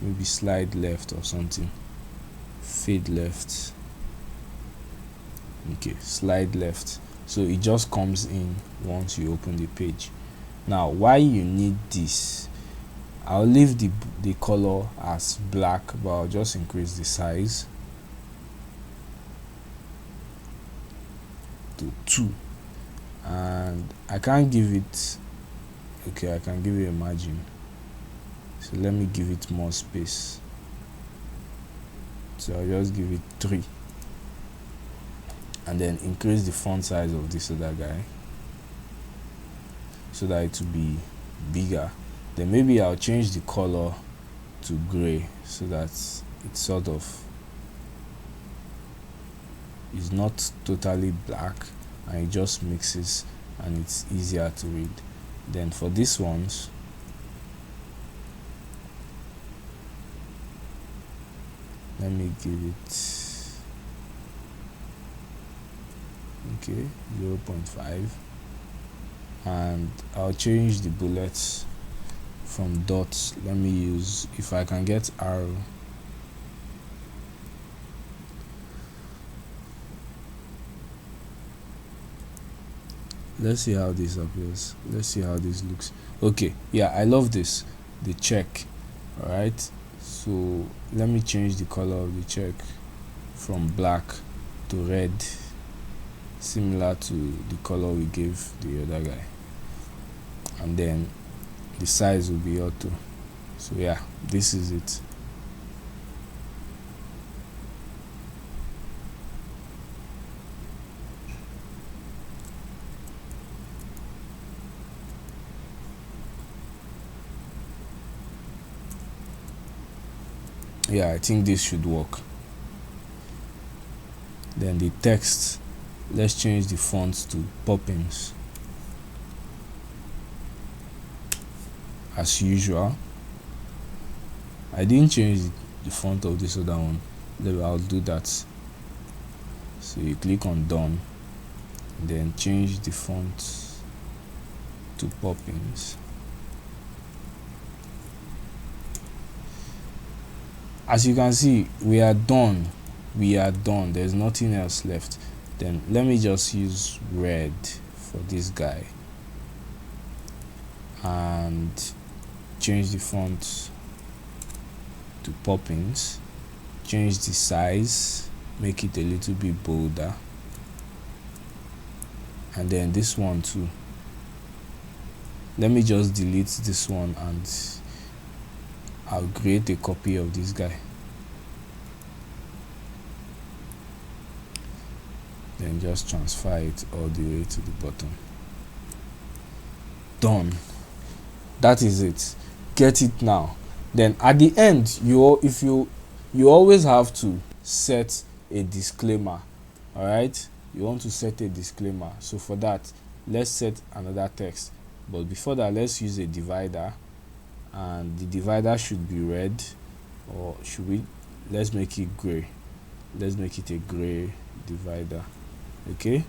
maybe slide left or something, fade left. Okay, slide left, so it just comes in once you open the page. Now why you need this, I'll leave the color as black, but I'll just increase the size to 2, and I can't give it, okay, I can give it a margin, so let me give it more space, so I'll just give it 3, and then increase the font size of this other guy so that it will be bigger. Then maybe I'll change the color to gray so that it sort of is not totally black, and it just mixes and it's easier to read. Then for these ones, let me give it, okay, 0.5, and I'll change the bullets from dots. Let me use, if I can get arrow, let's see how this appears, let's see how this looks. Okay, yeah, I love this, the check. All right, so let me change the color of the check from black to red, similar to the color we gave the other guy, and then the size will be auto. So yeah, this is it. Yeah, I think this should work. Then the text, let's change the font to Poppins as usual. I didn't change the font of this other one, I'll do that. So you click on done, then change the font to Poppins. As you can see, we are done. There's nothing else left. Then let me just use red for this guy and change the font to Poppins, change the size, make it a little bit bolder, and then this one too. Let me just delete this one and I'll create a copy of this guy. Then just transfer it all the way to the bottom. Done. That is it. Get it now. Then at the end, you always have to set a disclaimer. All right, you want to set a disclaimer. So for that, let's set another text. But before that, let's use a divider, and the divider should be red, or should we? Let's make it gray. Let's make it a gray divider. Okay.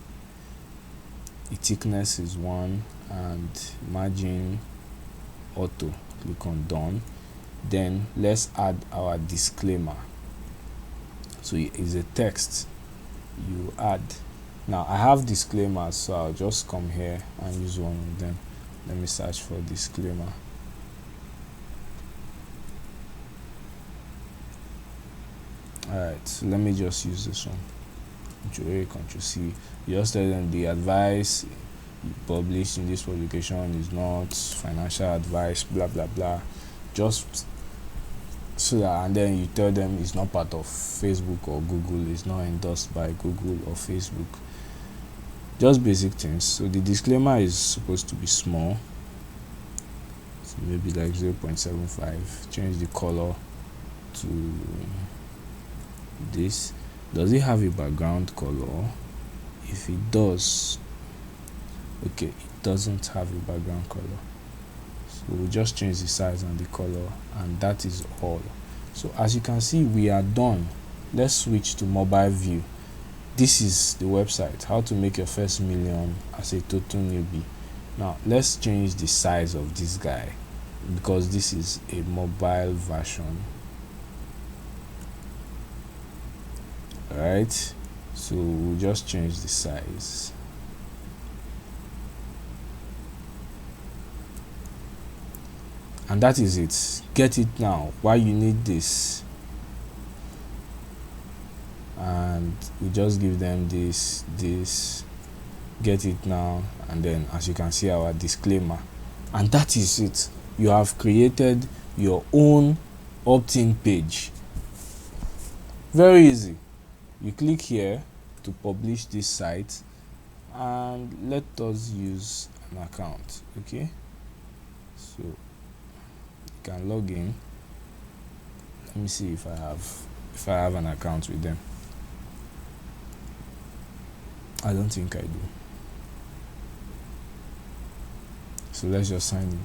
The thickness is 1, and margin auto. Click on done. Then let's add our disclaimer. So it is a text you add. Now I have disclaimers, so I'll just come here and use one of them. Let me search for disclaimer. Alright, so let me just use this one. Ctrl A, Ctrl C. Just tell them the advice published in this publication is not financial advice, blah blah blah. Just so that, and then you tell them it's not part of Facebook or Google, it's not endorsed by Google or Facebook. Just basic things. So the disclaimer is supposed to be small, so maybe like 0.75. Change the color to this. Does it have a background color? If it does, okay, it doesn't have a background color, so we'll just change the size and the color, and that is all. So as you can see, we are done. Let's switch to mobile view. This is the website, how to make your first million as a total newbie. Now let's change the size of this guy because this is a mobile version. Alright, so we'll just change the size. And that is it. Get it now. Why you need this? And we just give them this, get it now, and then as you can see, our disclaimer. And that is it. You have created your own opt-in page. Very easy. You click here to publish this site, and let us use an account. Okay, so you can log in. Let me see if I have an account with them. I don't think I do. So let's just sign in.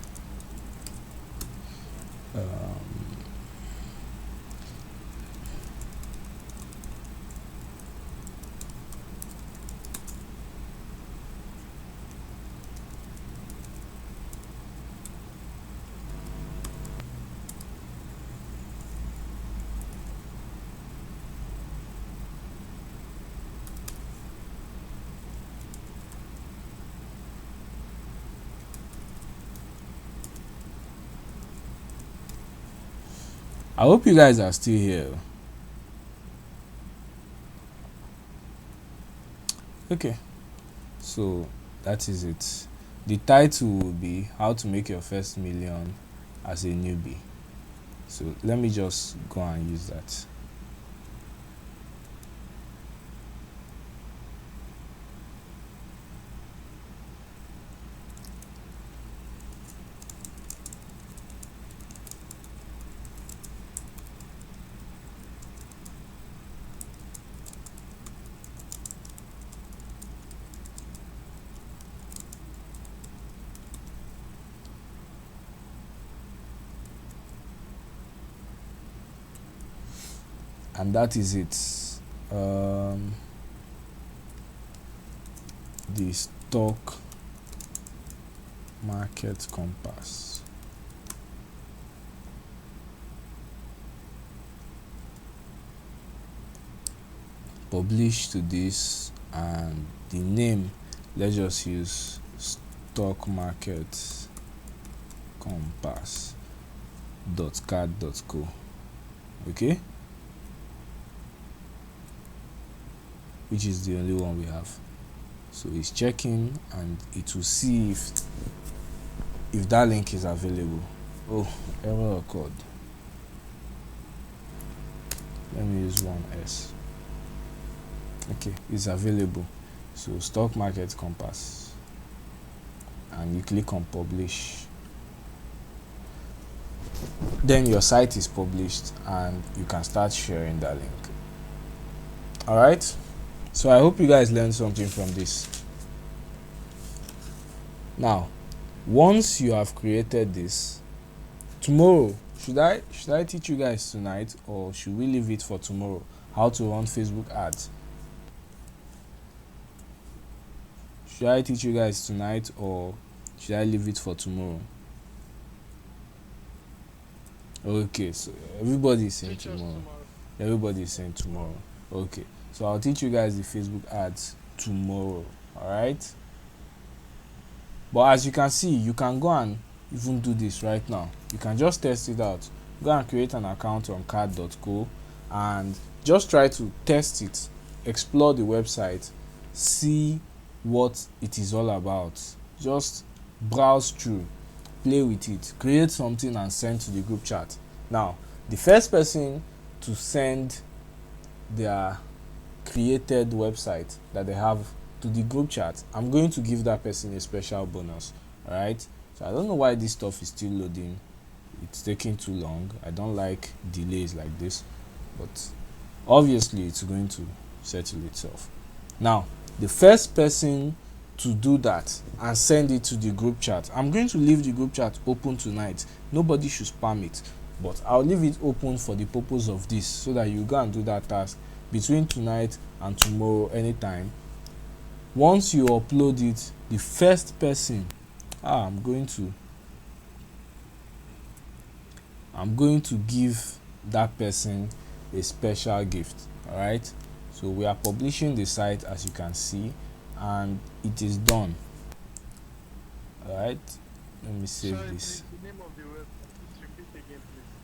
I hope you guys are still here. Okay, so that is it. The title will be how to make your first million as a newbie. So let me just go and use that. And that is it. the stock market compass. Publish to this, and the name, let's just use stock market compass .card.co. okay, which is the only one we have. So it's checking and it will see if that link is available. Oh, error occurred. Let me use 1S. Okay, it's available. So stock market compass, and you click on publish. Then your site is published and you can start sharing that link. All right, so I hope you guys learned something from this. Now, once you have created this, tomorrow, should I teach you guys tonight, or should we leave it for tomorrow, how to run Facebook ads? Should I teach you guys tonight, or should I leave it for tomorrow? Okay, so everybody is saying tomorrow. Everybody is saying tomorrow. Okay, so I'll teach you guys the Facebook ads tomorrow. All right, but as you can see, you can go and even do this right now. You can just test it out. Go and create an account on card.co and just try to test it, explore the website, see what it is all about. Just browse through, play with it, create something and send to the group chat. Now, the first person to send their created website that they have to the group chat, I'm going to give that person a special bonus. All right, so I don't know why this stuff is still loading. It's taking too long. I don't like delays like this, but obviously it's going to settle itself. Now, the first person to do that and send it to the group chat, I'm going to leave the group chat open tonight. Nobody should spam it, but I'll leave it open for the purpose of this, so that you go and do that task between tonight and tomorrow anytime. Once you upload it, the first person, I'm going to give that person a special gift. All right, so we are publishing the site, as you can see, and it is done. All right, let me save this.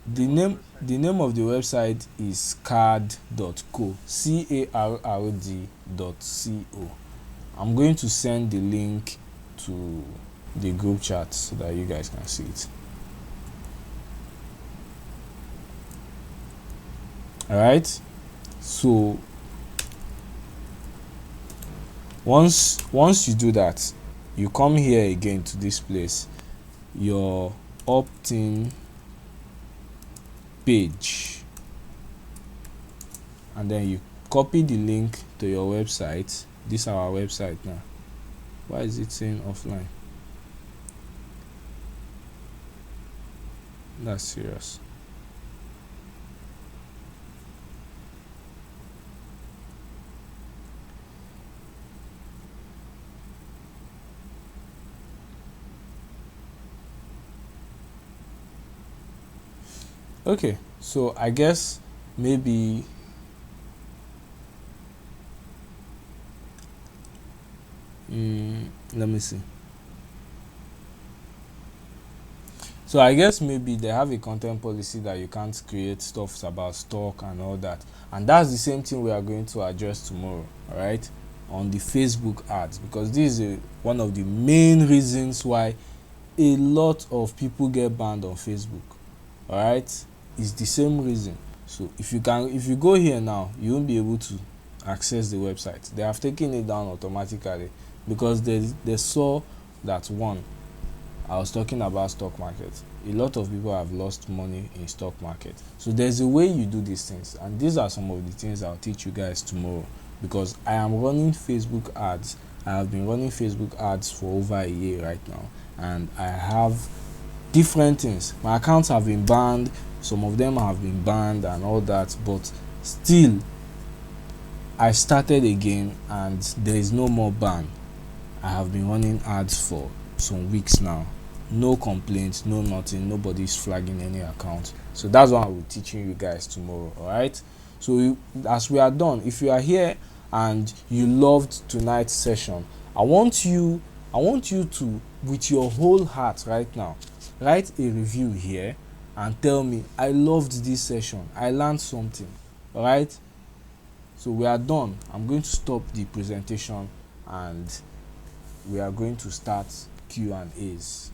The name of the website is card.co, CARRD.co. I'm going to send the link to the group chat so that you guys can see it. All right, so once you do that, you come here again to this place, your opt-in page, and then you copy the link to your website. This is our website now. Why is it saying offline? That's serious. Okay, so I guess maybe let me see. So I guess maybe they have a content policy that you can't create stuff about stock and all that, and that's the same thing we are going to address tomorrow. All right, on the Facebook ads, because this is one of the main reasons why a lot of people get banned on Facebook. All right, it's the same reason. So if you go here now, you won't be able to access the website. They have taken it down automatically because they saw that, one, I was talking about stock market. A lot of people have lost money in stock market. So there's a way you do these things, and these are some of the things I'll teach you guys tomorrow, because I am running Facebook ads. I have been running Facebook ads for over a year right now, and I have different things. My accounts have been banned, some of them have been banned and all that, but still I started again and there is no more ban. I have been running ads for some weeks now. No complaints, no nothing, nobody's flagging any account. So that's what I will be teaching you guys tomorrow. All right. So as we are done, if you are here and you loved tonight's session, I want you to, with your whole heart right now, write a review here and tell me, I loved this session, I learned something. All right. So we are done. I'm going to stop the presentation and we are going to start Q&As.